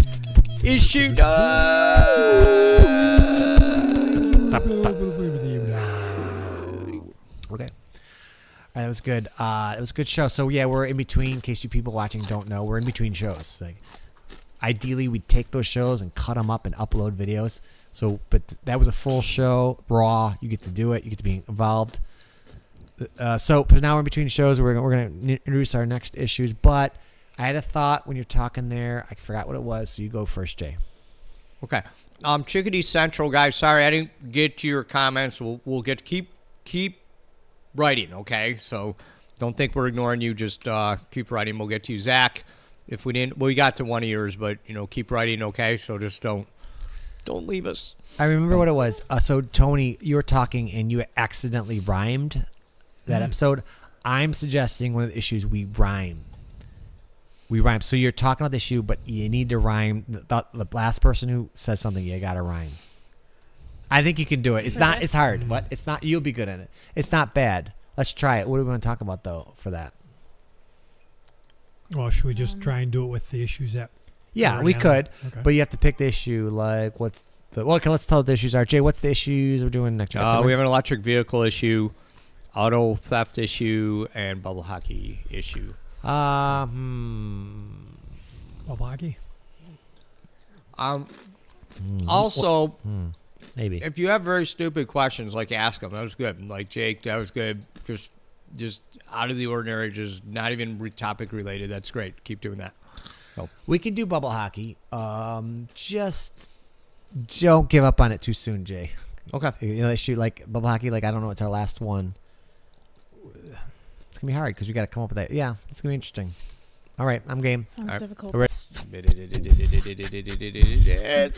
Issue Okay. All right, that was good. It was a good show. So yeah, we're in between. In case you people watching don't know, we're in between shows. Like, ideally, we'd take those shows and cut them up and upload videos. So, but that was a full show, raw. You get to do it. You get to be involved. So now we're in between shows. We're gonna introduce our next issues. But I had a thought when you're talking there. I forgot what it was. So you go first, Jay. Okay. Chickadee Central, guys. Sorry, I didn't get to your comments. We'll get to keep writing. Okay, so don't think we're ignoring you. Just keep writing. We'll get to you, Zach. If we didn't, we got to one of yours, but keep writing. Okay, so just don't leave us. I remember what it was. So Tony, you were talking and you accidentally rhymed that episode. I'm suggesting one of the issues we rhyme. So you're talking about the issue, but you need to rhyme. The last person who says something, you got to rhyme. I think you can do it. It's not. It's hard. What? It's not. You'll be good at it. It's not bad. Let's try it. What do we want to talk about though for that? Well, should we just try and do it with the issues that? Yeah, already we on? could. Okay. But you have to pick the issue. Like, what's the? Well, okay. Let's tell what the issues are. Jay, what's the issues we're doing next? We have an electric vehicle issue, auto theft issue, and bubble hockey issue. Obagi? Also, Maybe. if you have very stupid questions, like ask them. That was good. Like Jake, that was good. Just out of the ordinary, just not even topic related. That's great. Keep doing that. We can do bubble hockey. Just don't give up on it too soon, Jay. Okay. Issue like bubble hockey. Like, I don't know. It's our last one. It's gonna be hard because we got to come up with that. Yeah, it's gonna be interesting. All right, I'm game. Sounds right. difficult. We're- It's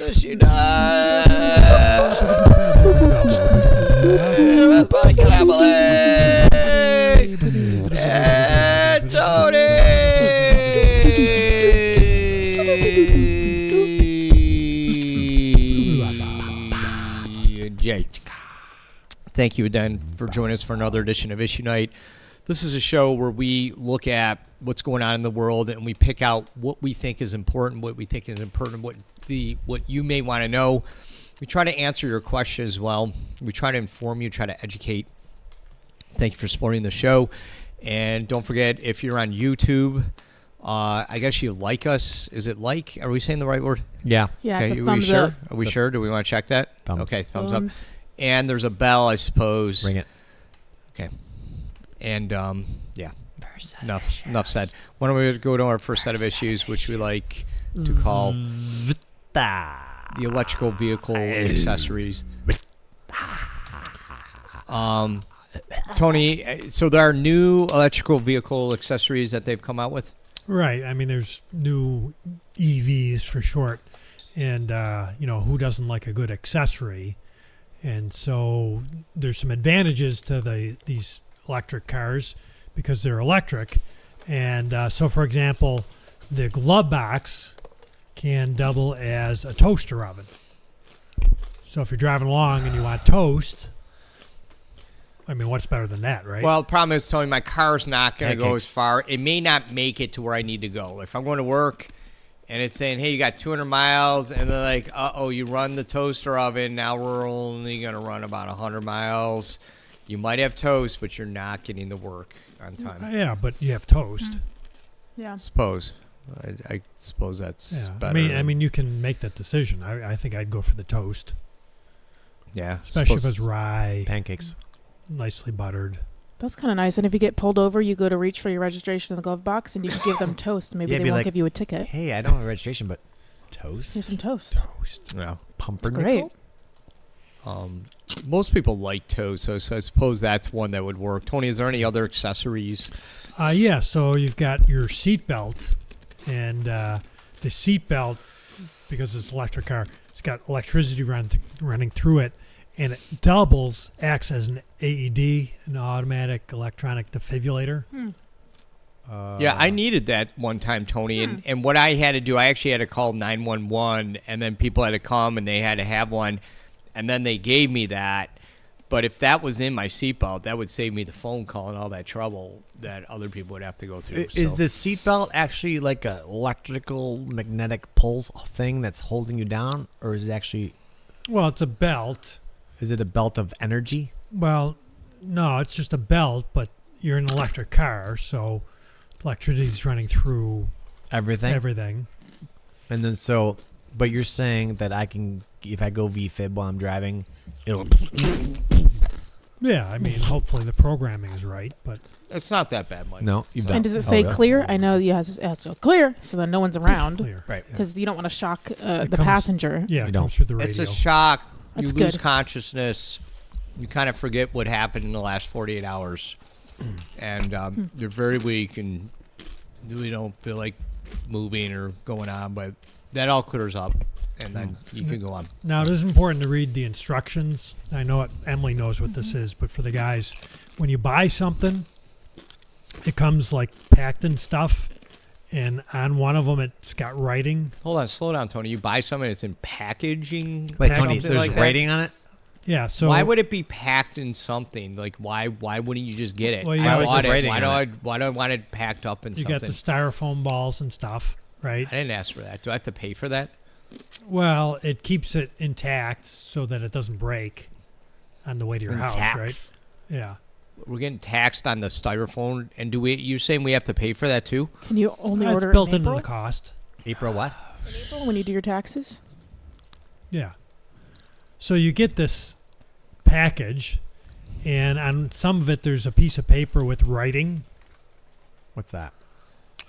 Issuenight. With Mike and Emily. And Tony. And Jake. Thank you again for joining us for another edition of Issuenight. This is a show where we look at what's going on in the world and we pick out what we think is important, what you may want to know. We try to answer your question as well. We try to inform you, try to educate. Thank you for supporting the show. And don't forget, if you're on YouTube, I guess you like us. Is it like? Are we saying the right word? Yeah. Yeah, Okay, it's a are we thumbs sure? up. Are we sure? Do we want to check that? Thumbs. Okay, thumbs Thumbs. up. And there's a bell, I suppose. Bring it. Okay. And yeah, enough said. Why don't we go to our first set of issues, which we like to call the electrical vehicle accessories. Tony, so there are new electrical vehicle accessories that they've come out with? Right. I mean, there's new EVs for short, and who doesn't like a good accessory? And so there's some advantages to these electric cars because they're electric. And so, for example, the glove box can double as a toaster oven. So if you're driving along and you want toast, I mean, what's better than that, right? Well, the problem is, Tony, my car's not going to go as Pancakes. far. It may not make it to where I need to go. If I'm going to work and it's saying, hey, you got 200 miles, and they're like, uh-oh, you run the toaster oven, now we're only going to run about 100 miles. You might have toast, but you're not getting to work on time. Yeah, but you have toast. Yeah. Suppose. I suppose that's Yeah, better. I mean, you can make that decision. I think I'd go for the toast, yeah, especially if it's rye, Pancakes. nicely buttered. That's kind of nice. And if you get pulled over, you go to reach for your registration in the glove box, and you can give them toast. Maybe Yeah, they be won't like, give you a ticket. Hey, I don't have a registration, but Here's some toast. toast. Toast. Yeah. Pumpernickel. Great. Most people like toast, so I suppose that's one that would work. Tony, is there any other accessories? Yeah, so you've got your seat belt, and the seat belt, because it's an electric car, it's got electricity running through it, and it acts as an AED, an automatic electronic defibrillator. Yeah, I needed that one time, Tony, and what I had to do, I actually had to call 911, and then people had to come, and they had to have one, and then they gave me that. But if that was in my seatbelt, that would save me the phone call and all that trouble that other people would have to go through. Is so. the seatbelt actually like a electrical magnetic pulse thing that's holding you down, or is it actually? Well, it's a belt. Is it a belt of energy? Well, no, it's just a belt, but you're in an electric car, so electricity's running through Everything. everything. And then but you're saying that I can, if I go VFib while I'm driving, it'll. Yeah, I mean, hopefully the programming is right, but It's not that bad, Mike. No, you've done. And does it say clear? I know you have to go clear, so then no one's around. clear. Right. Because you don't want to shock the comes- passenger. Yeah, You it don't. comes through the radio. It's a shock. That's you lose good. consciousness. You kind of forget what happened in the last 48 hours. And you're very weak and really don't feel like moving or going on. But that all clears up, and then you can go on. Now, it is important to read the instructions. I know Emily knows what this is, but for the guys, when you buy something, it comes like packed in stuff, and on one of them it's got writing. Hold on, slow down, Tony. You buy something that's in packaging. Wait, or Tony, something there's like that? rating on it. Yeah, so Why would it be packed in something? Like, why wouldn't you just get it? Well, you I got bought the it. rating Why on do I want it packed up in you something? got the styrofoam balls and stuff, right? I didn't ask for that. Do I have to pay for that? Well, it keeps it intact so that it doesn't break on the way to your house, right? Yeah. We're getting taxed on the styrofoam, and you're saying we have to pay for that too? Can you only It's order built in into April? the cost. April what? April when you do your taxes? Yeah. So you get this package, and on some of it there's a piece of paper with writing. What's that?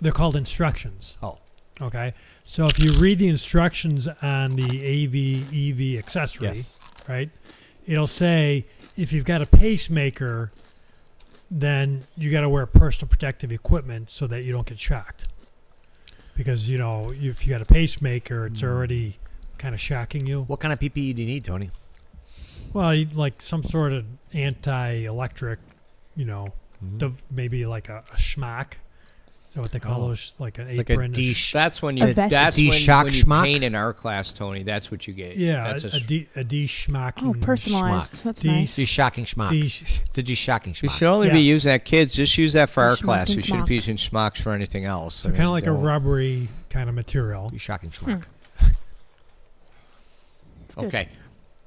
They're called instructions. Oh. Okay. So if you read the instructions on the AV EV accessory, Yes. right, it'll say if you've got a pacemaker, then you got to wear personal protective equipment so that you don't get shocked. Because, if you got a pacemaker, it's already kind of shocking you. What kind of PPE do you need, Tony? Well, you'd like some sort of anti-electric, maybe like a schmack. Is that what they call those? Like an It's like a apron? That's when A you. vest. That's D-shock when you schmuck? paint in our class, Tony. That's what you get. Yeah, That's a de-schmacking. Oh, personalized. That's De- nice. The shocking schmuck. It's a shocking You schmuck. should only be Yes. using that, kids. Just use that for For our class. schmuck You and shouldn't be smock. using schmucks for anything else. So kind of like a don't. rubbery kind of material. The shocking schmuck. good. Okay.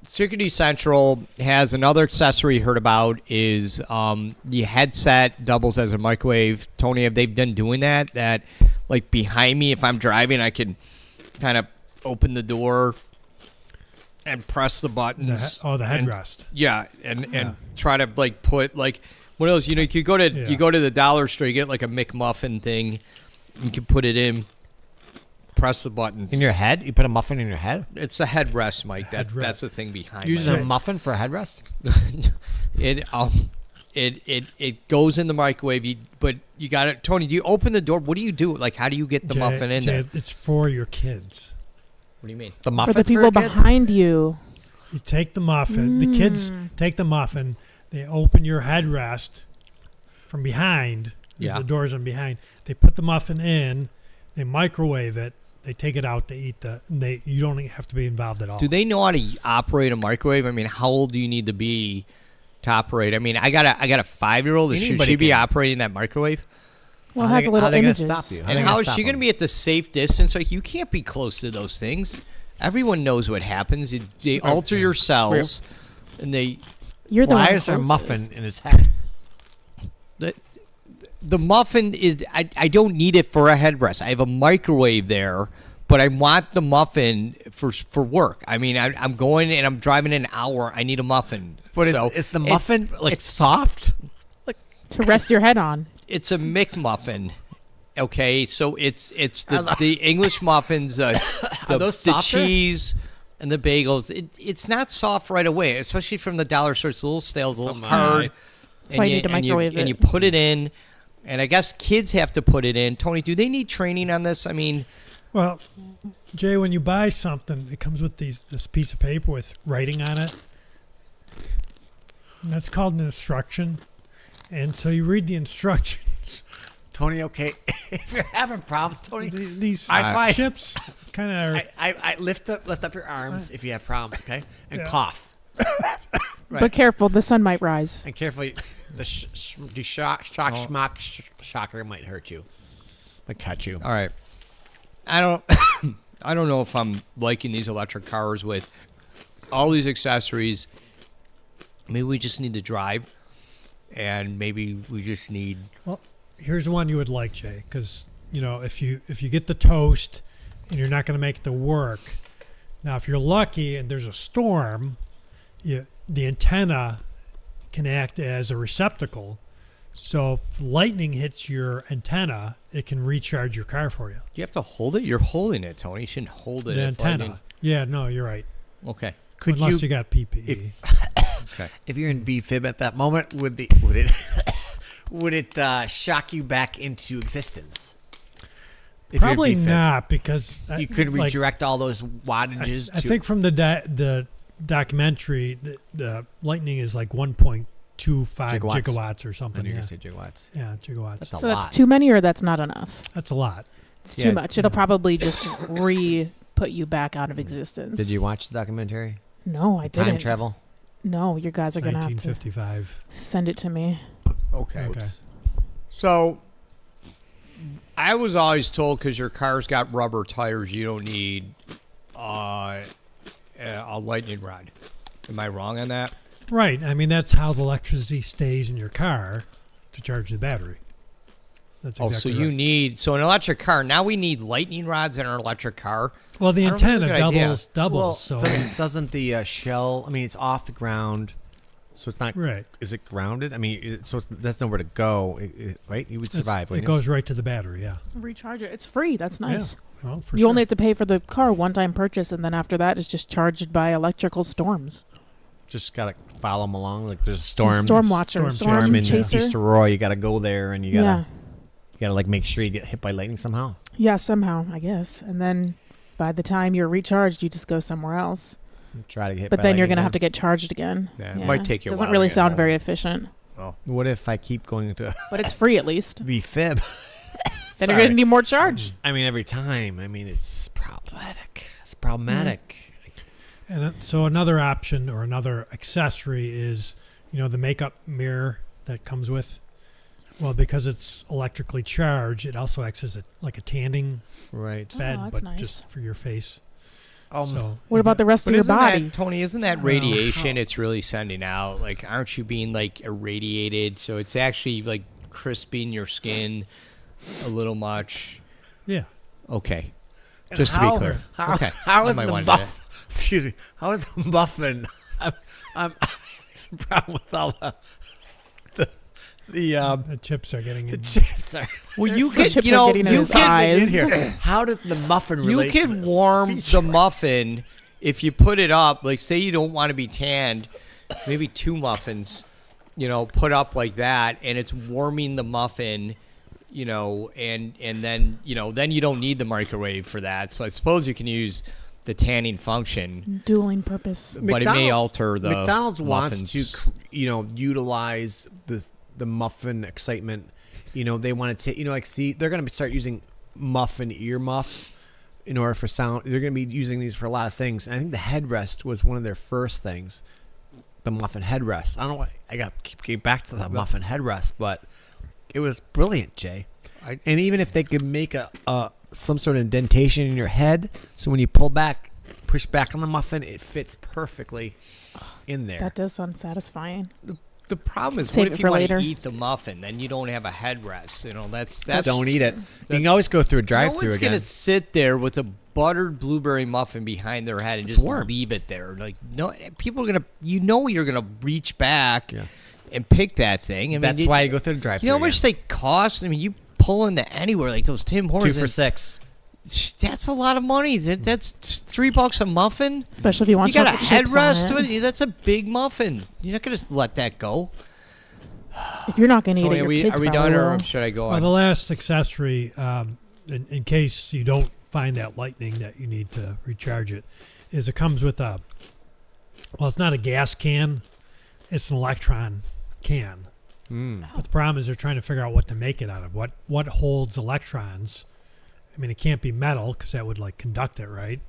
Security Central has another accessory you heard about is the headset doubles as a microwave. Tony, have they been doing that? That, like, behind me, if I'm driving, I can kind of open the door and press the buttons. The and- headrest. Yeah, and try to, like, put, like, one of those, you go to Yeah. you go to the dollar store, you get, like, a McMuffin thing. You can put it in, press the buttons. In your head? You put a muffin in your head? It's a headrest, Mike. Headrest. That's the thing behind You my use a head. muffin for a headrest? It goes in the microwave. But you got it, Tony. Do you open the door? What do you do? Like, how do you get the muffin in there? It's for your kids. What do you mean? The For muffin the people kids? behind you. You take the muffin. The kids take the muffin. They open your headrest from behind. Yeah. The doors on behind. They put the muffin in. They microwave it They take it out. They eat you don't have to be involved at all. Do they know how to operate a microwave? I mean, how old do you need to be to operate? I mean, I got a 5-year-old. Should she be operating that microwave? Well, it has a little how are they images. gonna stop you? And how is she going to be at the safe distance? Like, you can't be close to those things. Everyone knows what happens. They alter your cells, and they. You're the Why one is there a closest. muffin in his head? The muffin is. I don't need it for a headrest. I have a microwave there, but I want the muffin for work. I mean, I'm going and I'm driving an hour. I need a muffin. But So is the muffin it's soft? To rest your head on. It's a McMuffin. Okay, so it's the English muffins, the softer? cheese, and the bagels. It's not soft right away, especially from the dollar store. It's a little stale, it's a little hard. That's why you need to microwave and it. you put it in, and I guess kids have to put it in. Tony, do they need training on this? I mean, Well, Jay, when you buy something, it comes with this piece of paper with writing on it. And that's called an instruction. And so you read the instructions. Tony, okay. If you're having problems, Tony, These I- chips kind of are. I lift up your arms if you have problems, okay? And Yeah. cough. But careful, the sun might rise. And carefully, the shocker might hurt you. Might cut you. all right. I don't know if I'm liking these electric cars with all these accessories. Maybe we just need to drive, and maybe we just need. Well, here's one you would like, Jay, because if you get the toast and you're not going to make it to work. Now, if you're lucky and there's a storm, the antenna can act as a receptacle. So if lightning hits your antenna, it can recharge your car for you. Do you have to hold it? You're holding it, Tony. You shouldn't hold it. The if antenna. lightning- Yeah, no, you're right. Okay. Unless you got PPE. Okay. If you're in VFib at that moment, would it shock you back into existence? If you're in Probably VFib? not, because You could like, redirect all those wattages. I think from the documentary, the lightning is like 1.25 gigawatts or something. You're Yeah. gonna say gigawatts. Yeah, gigawatts. That's a So lot. that's too many or that's not enough? That's a lot. It's Yeah. too much. It'll probably just put you back out of existence. Did you watch the documentary? No, I Time didn't. travel. No, you guys are going to have to 1955. send it to me. Okay. Okay. So, I was always told because your car's got rubber tires, you don't need a lightning rod. Am I wrong on that? Right. I mean, that's how the electricity stays in your car to charge the battery. That's Oh, exactly so you right. need an electric car. Now we need lightning rods in our electric car. Well, the I don't think antenna it's a good idea. doubles. Well, So doesn't the shell? I mean, it's off the ground, so it's not. right. Is it grounded? I mean, that's nowhere to go, right? You would survive. It wouldn't goes right to the battery. Yeah. Recharge it. It's free. That's nice. Yeah. Well, for You sure. only have to pay for the car one-time purchase, and then after that, it's just charged by electrical storms. Just gotta follow them along. Like there's a storm. Storm watcher, Storm storm in chaser. East Aurora. You gotta go there, and you Yeah, gotta like make sure you get hit by lightning somehow. yeah, somehow I guess. And then by the time you're recharged, you just go somewhere else. Try to get. But then you're gonna have to get charged again. Yeah, it might take you a Doesn't while really to get sound home. very efficient, What if I keep going to but it's free at least. VFib? Then you're gonna need more charge. I mean, every time. I mean, it's problematic. It's problematic. And so another option or another accessory is, the makeup mirror that comes with. Well, because it's electrically charged, it also acts as a tanning Right. bed, that's but nice. just for your face. Um, So What about the rest But of your isn't body? that, Tony, isn't that radiation it's really sending out? Like, aren't you being, like, irradiated? So it's actually, like, crisping your skin a little much. yeah. Okay. And Just to how- be clear. How, Okay. how I is might the wanna do that. excuse me? How is the muffin? I'm having some problem with all the The chips are getting in. chips. Are, Well, you The could, chips you are know, getting in you his could, eyes. how does the muffin you relate to can this? warm the muffin if you put it up. Like, say you don't want to be tanned, maybe 2 muffins, put up like that, and it's warming the muffin, and then, then you don't need the microwave for that. So I suppose you can use the tanning function, Dueling purpose. but it may alter the McDonald's wants muffins. to, utilize the muffin excitement. They want to take, they're going to start using muffin ear muffs, in order for sound. They're going to be using these for a lot of things. And I think the headrest was one of their first things. The muffin headrest. I don't know why I got to keep getting back to the muffin headrest, but it was brilliant, Jay. And even if they could make some sort of indentation in your head, so when you push back on the muffin, it fits perfectly in there. That does sound satisfying. The problem is, Save what it if for you want later. to eat the muffin? Then you don't have a headrest. You know, that's Don't eat it. You that's- can always go through a no drive-through one's again. gonna sit there with a buttered blueberry muffin behind their head and just warm. leave it there. Like, no, people are gonna, you're gonna reach back Yeah. and pick that thing. I mean, That's why you go through the drive-through. You know how much they cost? I mean, you pull into anywhere like those Tim Hortons. 2 for $6. That's a lot of money. That's $3 a muffin. Especially if you want You got a chocolate chips on headrest to it. it. That's a big muffin. You're not gonna just let that go. If you're not going to eat Tony, it, your are we, kids are we probably done, or will. should I go Well, on? the last accessory, in case you don't find that lightning that you need to recharge it, is it comes with it's not a gas can, it's an electron can. But the problem is they're trying to figure out what to make it out of. What holds electrons? I mean, it can't be metal because that would like conduct it, right?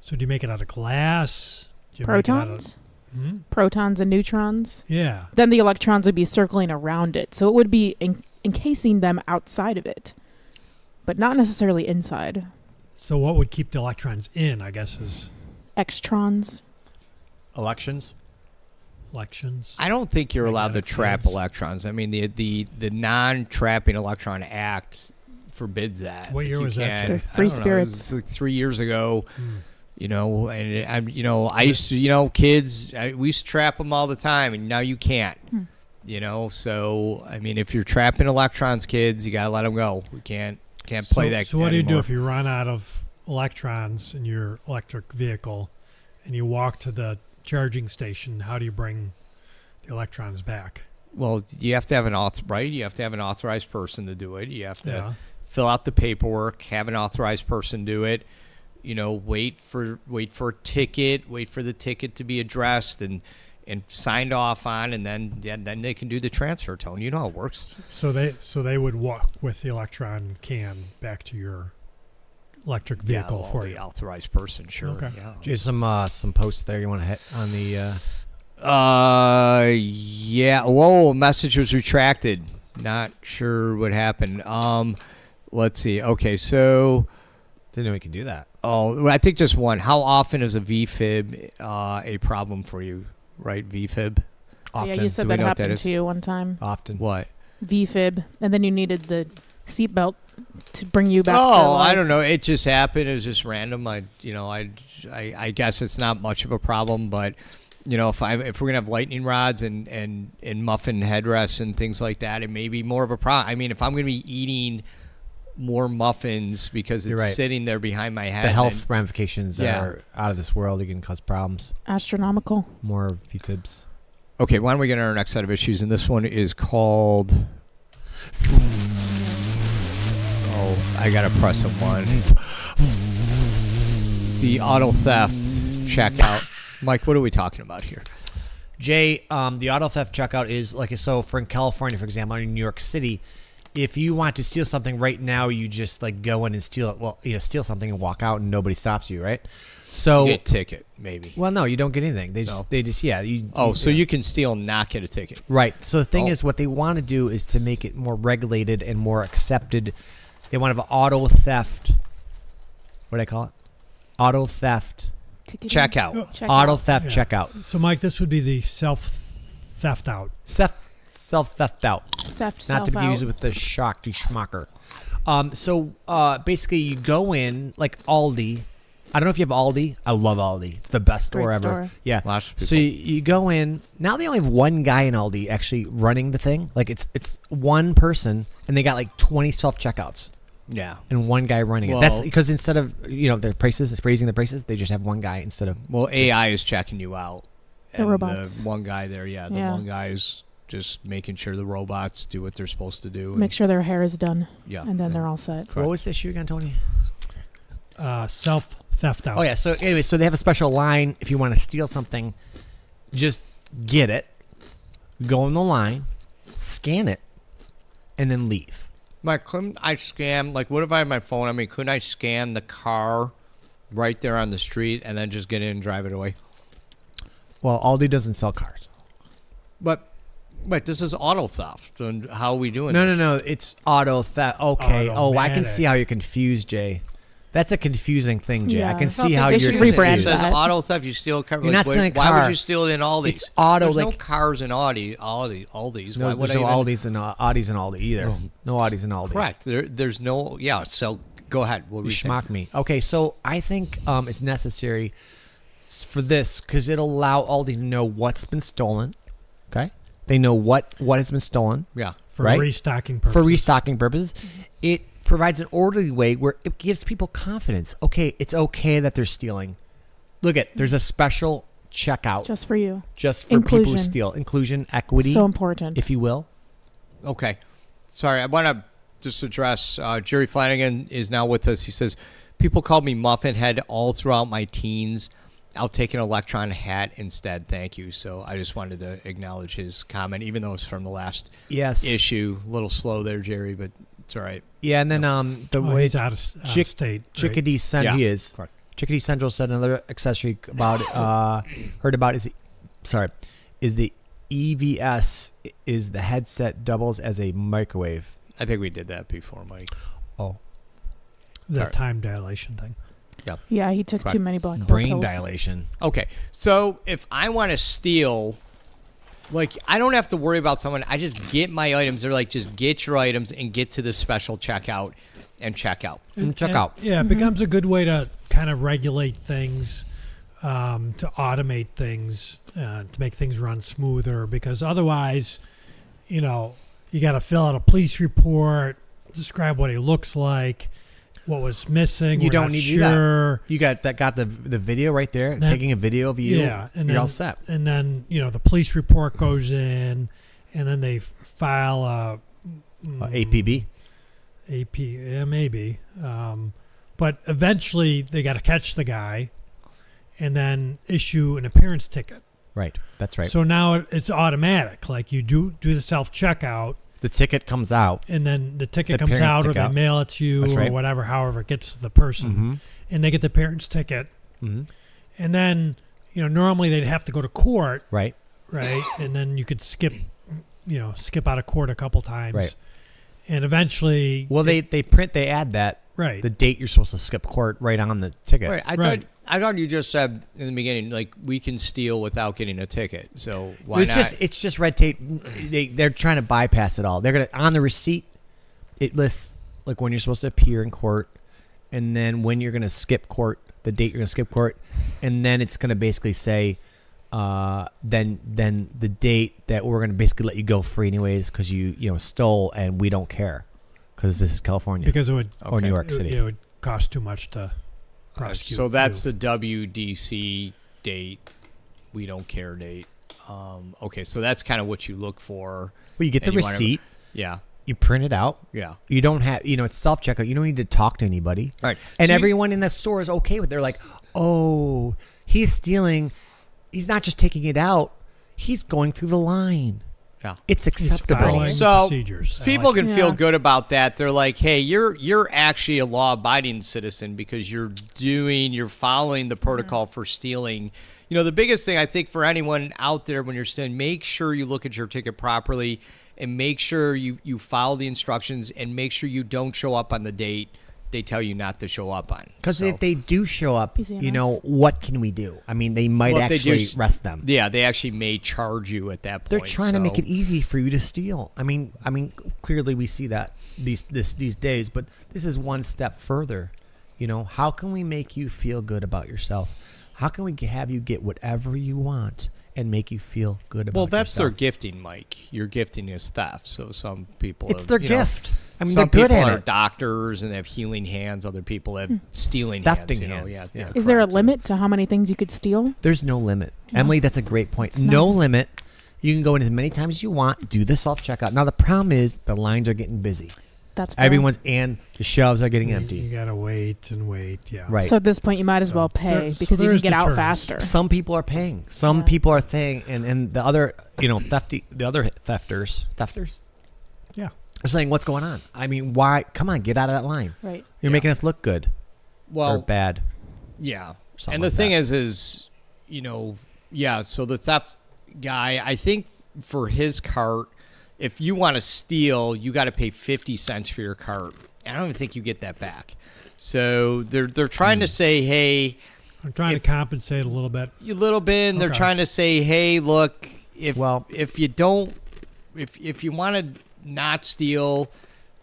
So do you make it out of glass? Do you make it out of- Protons? Hmm? Protons and neutrons? Yeah. Then the electrons would be circling around it. So it would be encasing them outside of it, but not necessarily inside. So what would keep the electrons in, I guess, is Extrons. Elections? elections. I don't think you're allowed to Magnetic trap fields. electrons. I mean, the non-trapping electron act forbids that. What year You was that, can't- Jay? They're I free don't know, it was spirits. like 3 years ago. Hmm. You know, and I used to, kids, we used to trap them all the time, and now you can't. You know, so I mean, if you're trapping electrons, kids, you gotta let them go. We can't play that. So what do you do anymore. if you run out of electrons in your electric vehicle and you walk to the charging station? How do you bring the electrons back? Well, you have to have right? You have to have an authorized person to do it. You have to Yeah. fill out the paperwork, have an authorized person do it. You know, wait for a ticket, wait for the ticket to be addressed and signed off on, and then they can do the transfer. Tony, you know how it works. So they would walk with the electron can back to your electric vehicle well, for the you. authorized person, sure. Okay. Yeah. There's some posts there you want to hit on the. Yeah. Whoa, a message was retracted. Not sure what happened. Let's see. Okay, so. Didn't know we could do that. Oh, I think just one. How often is a VFib a problem for you? Right, VFib. Often. Yeah, you said Do we that know what that happened is? to you one time. Often. What? VFib, and then you needed the seatbelt to bring you back to Oh, life. I don't know. It just happened. It was just random. I guess it's not much of a problem, but if we're gonna have lightning rods and muffin headrests and things like that, it may be more of a problem. I mean, if I'm gonna be eating more muffins because You're it's right. sitting there behind my head, The health ramifications Yeah. are out of this world. It can cause problems. Astronomical. More VFibs. Okay, why don't we get on our next set of issues? And this one is called. Oh, I gotta press a one. The auto theft checkout. Mike, what are we talking about here? Jay, the auto theft checkout is so for in California, for example, or in New York City, if you want to steal something right now, you just go in and steal it. Well, steal something and walk out, and nobody stops you, right? So, You get a ticket, maybe. well, no, you don't get anything. They just, So you can steal and not get a ticket. right. So the thing Oh. is, what they want to do is to make it more regulated and more accepted. They want to have auto theft. What do I call it? Auto theft. Checkout. Auto theft Yeah. checkout. So Mike, this would be the self theft out. Self theft out. Theft Not to be self used out. with the shock, the schmucker. Basically, you go in like Aldi. I don't know if you have Aldi. I love Aldi. It's the best store Great ever. store. Yeah. Lots of So you go in. Now they only have one guy in Aldi actually running the thing. Like it's one person, and they got like 20 self checkouts Yeah. and one guy running it. That's Well- because instead of their prices, raising the prices, they just have one guy instead of. Well, AI is checking you out. The And robots. The one guy there, the Yeah. one guy is just making sure the robots do what they're supposed to do. Make sure their hair is done, Yeah. and then they're all set. What was the issue again, Tony? Self theft out. Oh yeah. So anyway, so they have a special line. If you want to steal something, just get it, go in the line, scan it, and then leave. Mike, couldn't I scan, like, what if I have my phone? I mean, couldn't I scan the car right there on the street and then just get in and drive it away? Well, Aldi doesn't sell cars. But this is auto theft. And how are we doing No, this? no, no. It's auto theft. Okay. Oh, I can Automatic. see how you're confused, Jay. That's a confusing thing, Jay. I Yeah. can I see don't how think they you're should confused. rebrand It says that. auto theft. You steal a car. You're not stealing a why car. would you steal it in Aldi's? It's auto, There's no like- cars in Aldi's. No, Why would there's no I even? Audis and Aldi either. No Audis and Aldi. Correct. There's no. Yeah. So go ahead. What were You you saying? schmuck me. Okay, so I think it's necessary for this because it'll allow Aldi to know what's been stolen. Okay, they know what has been stolen Yeah. For right? restocking purposes. for restocking purposes. It provides an orderly way where it gives people confidence. Okay, it's okay that they're stealing. Look at there's a special checkout Just for you. just for people who Inclusion. steal. Inclusion, equity, So important. if you will. Okay. Sorry, I want to just address Jerry Flanagan is now with us. He says, people called me Muffin Head all throughout my teens. I'll take an electron hat instead. Thank you. So I just wanted to acknowledge his comment, even though it's from the last Yes. issue. A little slow there, Jerry, but it's all right. Yeah, and then the Oh, way he's out of state. Right? Chickadee Cent Yeah, he is. correct. Chickadee Central said another accessory about heard about is the EVS is the headset doubles as a microwave. I think we did that before, Mike. Oh, The Sorry. time dilation thing. Yeah, he took Correct. too many black hole brain pills. dilation. Okay. So if I want to steal, like, I don't have to worry about someone. I just get my items. They're like, just get your items and get to the special checkout and check out. And check out. Yeah, it becomes a good way to kind of regulate things, to automate things, to make things run smoother. Because otherwise, you got to fill out a police report, describe what he looks like, what was missing. You we're don't not need to do that. sure. You got the video right there, Then- taking a video of you. Yeah, and you're then, all set. And then the police report goes in, and then they file a APB. AP, yeah, maybe. But eventually they got to catch the guy, and then issue an appearance ticket. Right. That's right. So now it's automatic. Like you do the self checkout, the ticket comes out. and then the ticket The comes appearance out, or ticket. they mail it to you, That's or right. whatever. However it gets to the person, Mm-hmm. and they get the parent's ticket, Mm-hmm. and then normally they'd have to go to court, Right. right? And then you could skip out of court a couple times, Right. And eventually, Well, they add that right. the date you're supposed to skip court right on the ticket. Right. Right. I thought you just said in the beginning, like, we can steal without getting a ticket. So why not? It's just red tape. They're trying to bypass it all. They're gonna on the receipt. It lists like when you're supposed to appear in court, and then when you're gonna skip court, the date you're gonna skip court, and then it's gonna basically say, then the date that we're gonna basically let you go free anyways because you stole and we don't care because this is California because it would or New York City. it would cost too much to prosecute. So that's you. the WDC date. We don't care date. Okay, so that's kind of what you look for. Well, you get the and you wanna- receipt. Yeah. You print it out. Yeah. You don't have, it's self checkout. You don't need to talk to anybody. All right. And So you- everyone in the store is okay with it. They're like, oh, he's stealing. He's not just taking it out. He's going through the line. Yeah. It's He's acceptable. following So procedures. I people like can it. feel Yeah. good about that. They're like, hey, you're actually a law-abiding citizen because you're following the protocol for stealing. The biggest thing I think for anyone out there when you're stealing, make sure you look at your ticket properly and make sure you follow the instructions and make sure you don't show up on the date they tell you not to show up on. Because So- if they do show up, Easy enough. what can we do? I mean, they might Well, if they actually do- arrest them. Yeah, they actually may charge you at that point. They're trying to make so- it easy for you to steal. I mean, clearly we see that these days, but this is one step further. How can we make you feel good about yourself? How can we have you get whatever you want and make you feel good about Well, that's yourself? their gifting, Mike. Your gifting is theft. So some people It's have, their you know, gift. I mean, some they're good people at are it. doctors and they have healing hands. Other people have stealing Thefting hands. hands, Yeah, yeah. Is there a correct. limit to how many things you could steal? There's no limit. No. Emily, that's a great point. It's No nice. limit. You can go in as many times as you want. Do the self checkout. Now the problem is the lines are getting busy. That's fair. And the shelves are getting You empty. gotta wait and wait. Yeah. Right. So at this point, you might as well pay so because you there's can get out deterrence. faster. Some people are paying. Some Yeah. people are paying, and the other, the other thefters. Yeah. saying, what's going on? I mean, why? Come on, get out of that line. Right. You're making us look good or Well, bad. yeah. Something And the like thing that. is, so the theft guy, I think for his cart, if you want to steal, you got to pay 50 cents for your cart. I don't even think you get that back. So they're trying to say, hey, I'm trying to compensate a little bit. a little bit, and they're Okay. trying to say, hey, look, if you want to not steal,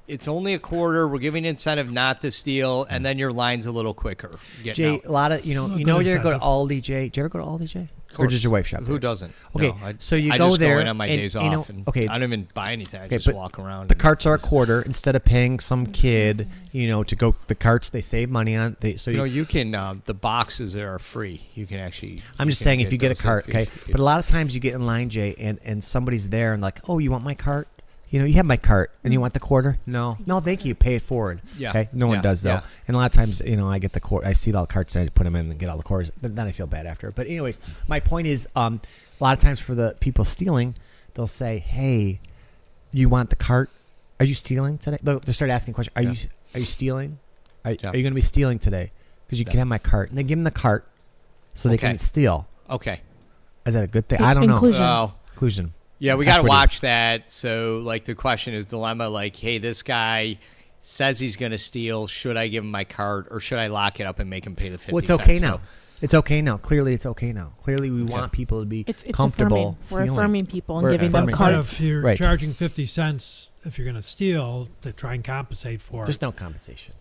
it's only a quarter. We're giving incentive not to steal, and then your line's a little quicker. Jay, out. a lot of, you Look know, good you ever go to incentive. Aldi, Jay? Do you ever go to Aldi, Jay? Of Or course. does your wife shop Who there? doesn't? Okay, No, so you I go just there go in on my and, days you off. know, And okay. I don't even buy anything. I Okay, just but walk around. The and- carts are a quarter instead of paying some kid, to go. The carts they save money on. You can. The boxes are free. You can actually. I'm just saying, if you get a those cart, if you- okay. But a lot of times you get in line, Jay, and somebody's there and like, oh, you want my cart? You have my cart, and you want the quarter? No, thank you. Pay it forward. Yeah. Okay. No one Yeah. does though. Yeah. And a lot of times, I get the quarter. I see all the carts and I put them in and get all the quarters. But then I feel bad after. But anyways, my point is, a lot of times for the people stealing, they'll say, hey, you want the cart? Are you stealing today? They'll start asking questions. Are you stealing? Are you going to be stealing today? Because you can have my cart. And they give them the cart so they Okay. can steal. Okay. Is that a good thing? I don't know. Inclusion. Oh. Inclusion. Yeah, we got to Equity. watch that. So, the question is dilemma. Hey, this guy says he's going to steal. Should I give him my cart, or should I lock it up and make him pay the 50 Well, it's cents? okay now. It's okay now. Clearly, it's okay now. Clearly, we want people to be It's comfortable. affirming. We're affirming people and We're giving them affirming. But cards. if you're Right. charging 50 cents, if you're going to steal, to try and compensate for There's it, no compensation.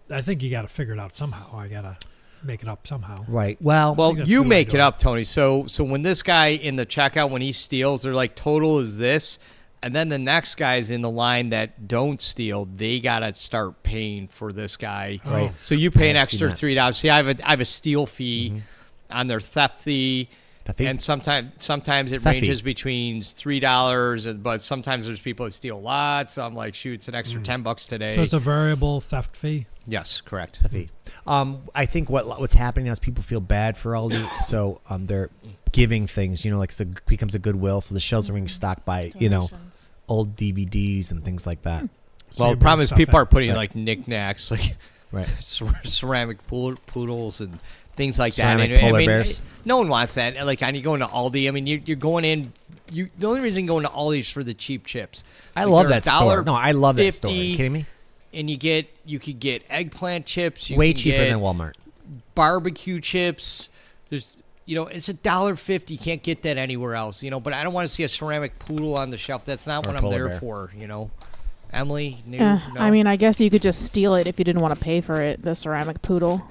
I think you got to figure it out somehow. I got to make it up somehow. Right. Well, Well, that's you a good way make to it do it. up, Tony. So when this guy in the checkout, when he steals, they're like, total is this. And then the next guys in the line that don't steal, they got to start paying for this guy. Right. So you pay an I've seen extra that. $3. See, I have a steal fee on their theft fee. The fee? And sometimes it Theft fee. ranges between $3, but sometimes there's people that steal lots. So I'm like, shoot, it's an extra $10 today. So it's a variable theft fee. Yes, correct. the fee. I think what's happening now is people feel bad for Aldi, so they're giving things. It becomes a goodwill. So the shelves are being stocked by old DVDs and things like that. Well, you the bring problem is stuff people in. are putting Right. knickknacks, Right. ceramic poodles and things like Ceramic that. polar bears. No one wants that. And you go into Aldi. I mean, you're going in. The only reason you go into Aldi is for the cheap chips. I love they're that store. No, I love that store. Are $1.50, you kidding me? And you could get eggplant chips. You Way can cheaper get than Walmart. barbecue chips. There's it's $1.50. You can't get that anywhere else. But I don't want to see a ceramic poodle on the shelf. That's not Or what I'm polar there bear. for. Emily, no? I mean, I guess you could just steal it if you didn't want to pay for it. The ceramic poodle.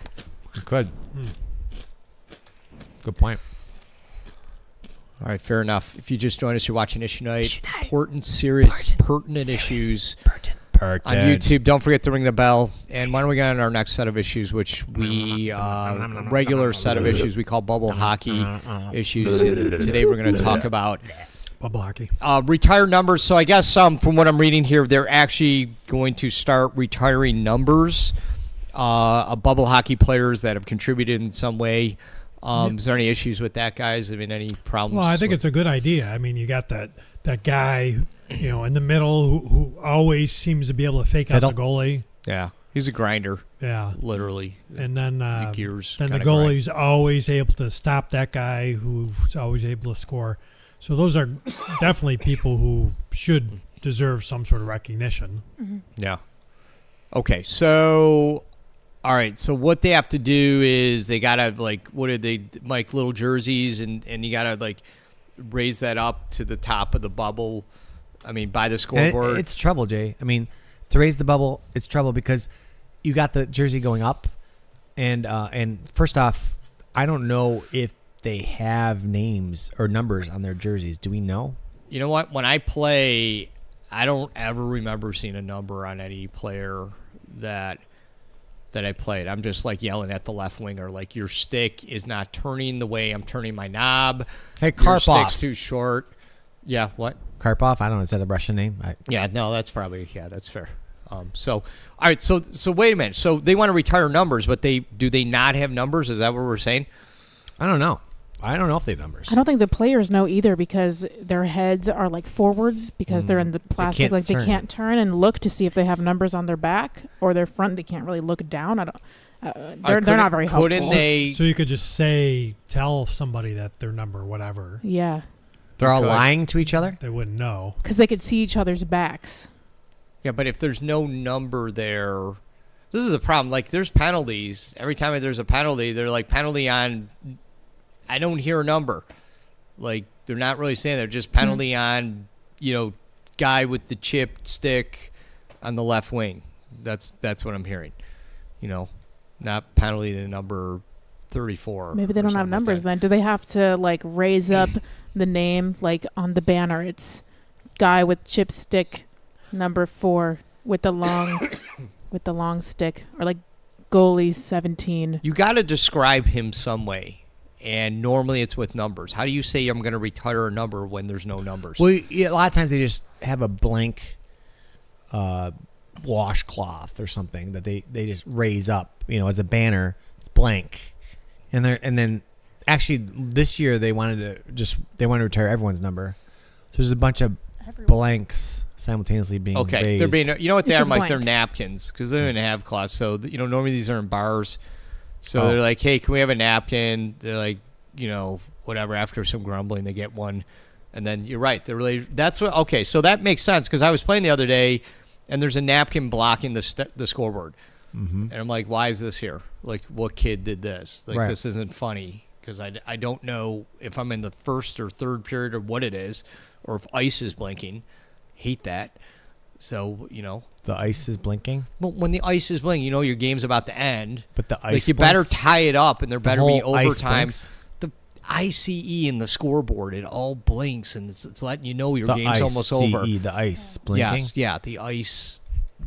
Good. Good point. All right, fair enough. If you just joined us, you're watching Issue Night. Important, serious, pertinent issues on YouTube. Don't forget to ring the bell. And why don't we get on our next set of issues, which regular set of issues we call bubble hockey issues. And today we're going to talk about Bubble hockey. retired numbers. So I guess from what I'm reading here, they're actually going to start retiring numbers of bubble hockey players that have contributed in some way. Is there any issues with that, guys? I mean, any problems? Well, I think it's a good idea. I mean, you got that guy, in the middle who always seems to be able to fake out the goalie. Yeah, he's a grinder, Yeah. literally. And then The gears then the kinda grind. goalie's always able to stop that guy who's always able to score. So those are definitely people who should deserve some sort of recognition. Yeah. Okay, so all right, so what they have to do is they gotta what did they make little jerseys and you gotta raise that up to the top of the bubble. I mean, by the And scoreboard. it's trouble, Jay. I mean, to raise the bubble, it's trouble because you got the jersey going up, and first off, I don't know if they have names or numbers on their jerseys. Do we know? You know what? When I play, I don't ever remember seeing a number on any player that I played. I'm just yelling at the left winger, your stick is not turning the way I'm turning my knob. Hey, Your Karpov. stick's too short. Yeah, what? Karpov. I don't know. Is that a Russian name? Yeah, no, that's probably that's fair. So all right, so wait a minute. So they want to retire numbers, but do they not have numbers? Is that what we're saying? I don't know. I don't know if they have numbers. I don't think the players know either because their heads are like forwards because they're in the plastic. They can't turn and look to see if they have numbers on their back or their front. They can't really look down. I don't. They're not very helpful. Couldn't they? So you could just tell somebody that their number, whatever. Yeah. They're all lying to each other? They wouldn't know. Because they could see each other's backs. Yeah, but if there's no number there, this is the problem. Like, there's penalties. Every time there's a penalty, they're like, penalty on, I don't hear a number. Like, they're not really saying they're just penalty on, guy with the chipped stick on the left wing. That's what I'm hearing. Not penalty to number 34. Maybe they don't have numbers then. Do they have to like raise up the name like on the banner? It's guy with chip stick number 4 with the long stick, or like goalie 17. You got to describe him some way. And normally it's with numbers. How do you say I'm going to retire a number when there's no numbers? Well, a lot of times they just have a blank washcloth or something that they just raise up, as a banner. It's blank, and then actually this year they wanted to retire everyone's number. So there's a bunch of blanks simultaneously being raised. They're being, what they It's are, just like blank. they're napkins because they don't even have cloths. So normally these are in bars. So they're like, hey, can we have a napkin? They're like, whatever. After some grumbling, they get one. And then you're right. They're really, that's what, okay. So that makes sense because I was playing the other day and there's a napkin blocking the scoreboard. Mm-hmm. And I'm like, why is this here? Like, what kid did this? Like, right. This isn't funny because I don't know if I'm in the first or third period or what it is or if ice is blinking. Hate that. So, the ice is blinking. Well, when the ice is blinking, your game's about to end. But the ice, like, you better tie it up, and there better be overtime. Blinks? The ICE in the scoreboard, it all blinks, and it's letting you know your game's almost over. The ice blinking. Yes, yeah, the ice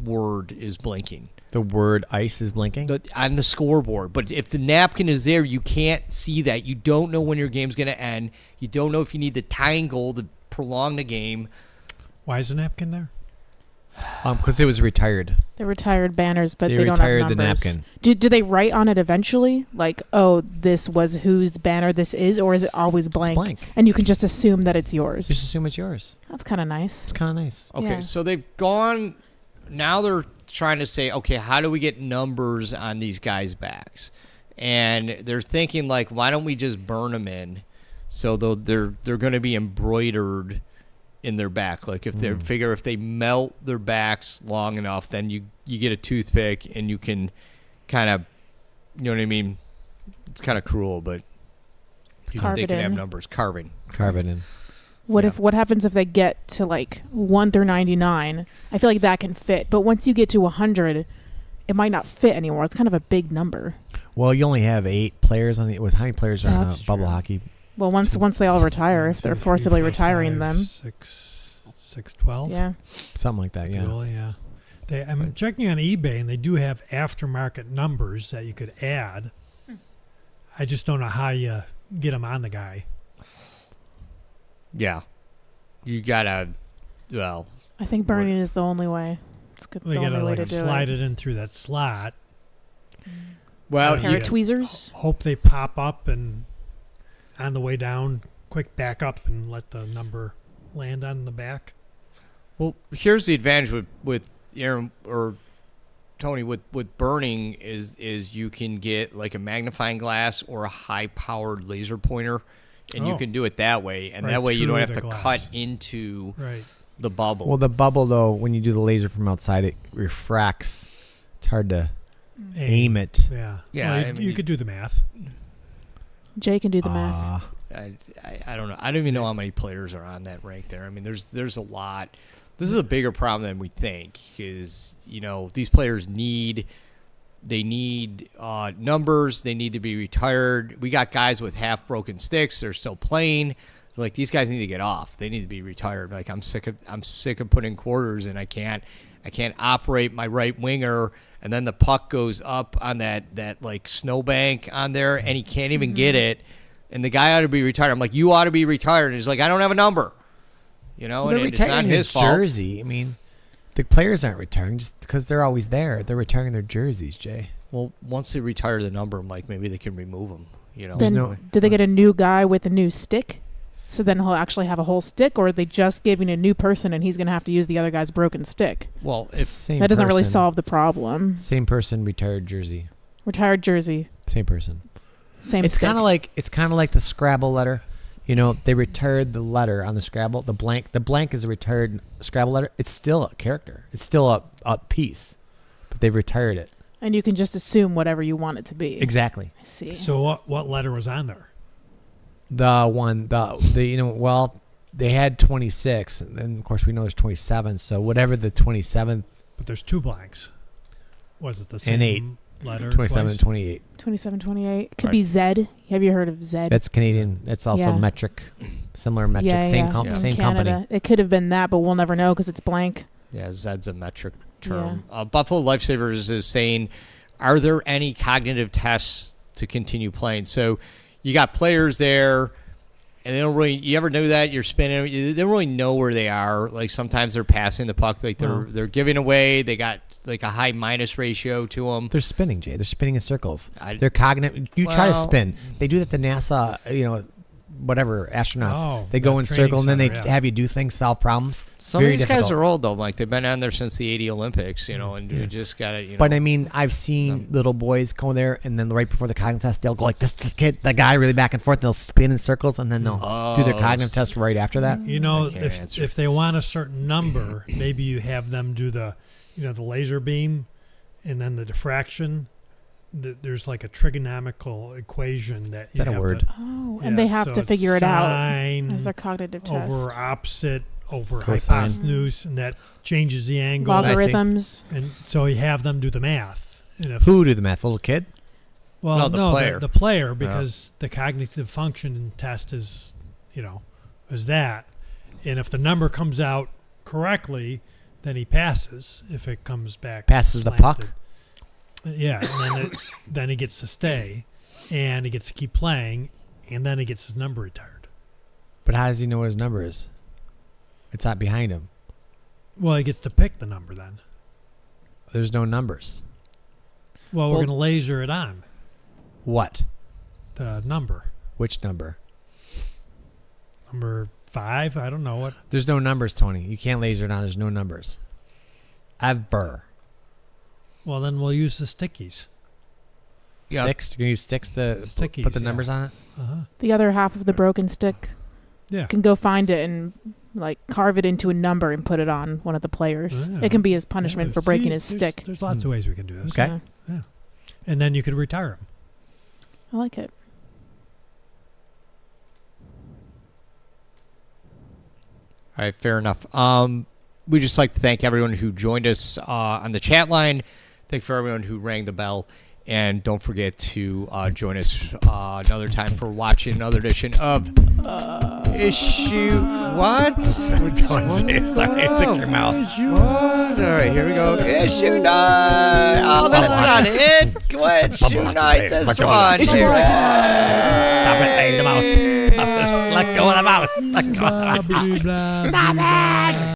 word is blinking. The word ice is blinking On the scoreboard. But if the napkin is there, you can't see that. You don't know when your game's going to end. You don't know if you need the tying goal to prolong the game. Why is the napkin there? Because it was retired. They're retired banners, but They they don't have retired numbers. the napkin. Do they write on it eventually? Like, oh, this was whose banner this is, or is it always blank? It's blank. And you can just assume that it's yours. Just assume it's yours. That's kind of nice. It's kind of nice. Okay, Yeah. so they've gone. Now they're trying to say, okay, how do we get numbers on these guys' backs? And they're thinking, like, why don't we just burn them in? So they're going to be embroidered in their back. Like, if they figure if they melt their backs long enough, then you get a toothpick and you can kind of, you know what I mean? It's kind of cruel, but they can have numbers. Carve it in. What happens if they get to like 1 through 99? I feel like that can fit, but once you get to 100, it might not fit anymore. It's kind of a big number. Well, you only have 8 players on the. With how many players are on bubble hockey? Well, once they all retire, if they're forcibly retiring them. 6, 12? Yeah. Something like that. Yeah. Really, yeah. I'm checking on eBay, and they do have aftermarket numbers that you could add. I just don't know how you get them on the guy. Yeah. You got to, well. I think burning is the only way. It's the You only gotta way to do slide it. it in through that slot. Well, A pair of tweezers. Hope they pop up, and on the way down, quick back up and let the number land on the back. Well, here's the advantage with Aaron or Tony with burning is you can get like a magnifying glass or a high-powered laser pointer, and you can do it that way. And Right that way you don't through have the to glass. cut into the bubble. Well, the bubble though, when you do the laser from outside, it refracts. It's hard to aim it. Yeah. Yeah, Well, I mean, you could do the math. Jay can do the math. I don't know. I don't even know how many players are on that rank there. I mean, there's a lot. This is a bigger problem than we think. Is these players need numbers. They need to be retired. We got guys with half broken sticks. They're still playing. Like, these guys need to get off. They need to be retired. Like, I'm sick of putting quarters, and I can't operate my right winger, and then the puck goes up on that like snowbank on there, and he can't even get it. And the guy ought to be retired. I'm like, you ought to be retired. And he's like, I don't have a number. They're and it's not retiring his their fault. jersey. I mean, the players aren't retiring just because they're always there. They're retiring their jerseys, Jay. Well, once they retire the number, I'm like, maybe they can remove them. Then do they get a new guy with a new stick? So then he'll actually have a whole stick, or are they just giving a new person and he's going to have to use the other guy's broken stick? Well, Same that doesn't really person. solve the problem. Same person, retired jersey. Retired jersey, Same person. same It's stick. kind of like the Scrabble letter. They retired the letter on the Scrabble. The blank is a retired Scrabble letter. It's still a character. It's still a piece, but they've retired it. And you can just assume whatever you want it to be. Exactly. I see. So what letter was on there? They had 26, and then of course we know there's 27. So whatever the 27th, But there's 2 blanks. Was it the same And 8. letter? 27, twice? and 28. 27, 28. Could be Zed. Have you heard of Zed? That's Canadian. That's also Yeah. metric, similar metric, same From same Canada. company. It could have been that, but we'll never know because it's blank. Yeah, Zed's a metric term. Buffalo Lifesavers is saying, are there any cognitive tests to continue playing? So you got players there, and they don't really. You ever know that you're spinning? They don't really know where they are. Like sometimes they're passing the puck, like they're giving away. They got like a high minus ratio to them. They're spinning, Jay. They're spinning in circles. They're cognitive. You try to spin. They do that to NASA. Whatever astronauts. Oh, they go that in circle and then training they center, have you do things, solve problems. Some Very of these difficult. guys are old though, Mike. They've been on there since the '80 Olympics, and you just got to, But I mean, I've seen little boys go there, and then right before the cognitive test, they'll go like this kid, the guy, really back and forth. They'll spin in circles, and then they'll do their cognitive test right after that. If they want a certain number, maybe you have them do the laser beam, and then the diffraction. There's like a trigonomical equation that Is that you a have word? to, Oh, and they have to figure it out sine as their cognitive test. over opposite over Cosine. hypotenuse, and that changes the angle. Logarithms. And so you have them do the math. And if, Who do the math? Little kid? well, No, the player. the player, because the cognitive function test is that. And if the number comes out correctly, then he passes. If it comes back Passes the slanted. puck? Yeah, and then he gets to stay, and he gets to keep playing, and then he gets his number retired. But how does he know what his number is? It's not behind him. Well, he gets to pick the number then. There's no numbers. Well, we're going to laser it on, What? the number. Which number? Number 5, I don't know what. There's no numbers, Tony. You can't laser it on. There's no numbers. Ever. Well, then we'll use the stickies. Yeah. Sticks? You're going to use sticks to Stickies, put the yeah. numbers on it? Uh-huh. The other half of the broken stick. Yeah. You can go find it and carve it into a number and put it on one of the players. Yeah. It can be his punishment Yeah, for breaking see, his there's- stick. There's lots of ways we can do this. Okay. Yeah, And then you could retire him. I like it. All right, fair enough. We just like to thank everyone who joined us on the chat line. Thank for everyone who rang the bell. And don't forget to join us another time for watching another edition of Issue. What? We're doing Sorry, I took your mouse. What? All right, here we go. Issue night. Oh, that's not it. Go ahead, Issue night. This one. Stop it. Hey, the mouse. Stop it. Let go of the mouse. Let go. Blah, blah, blah, blah, blah.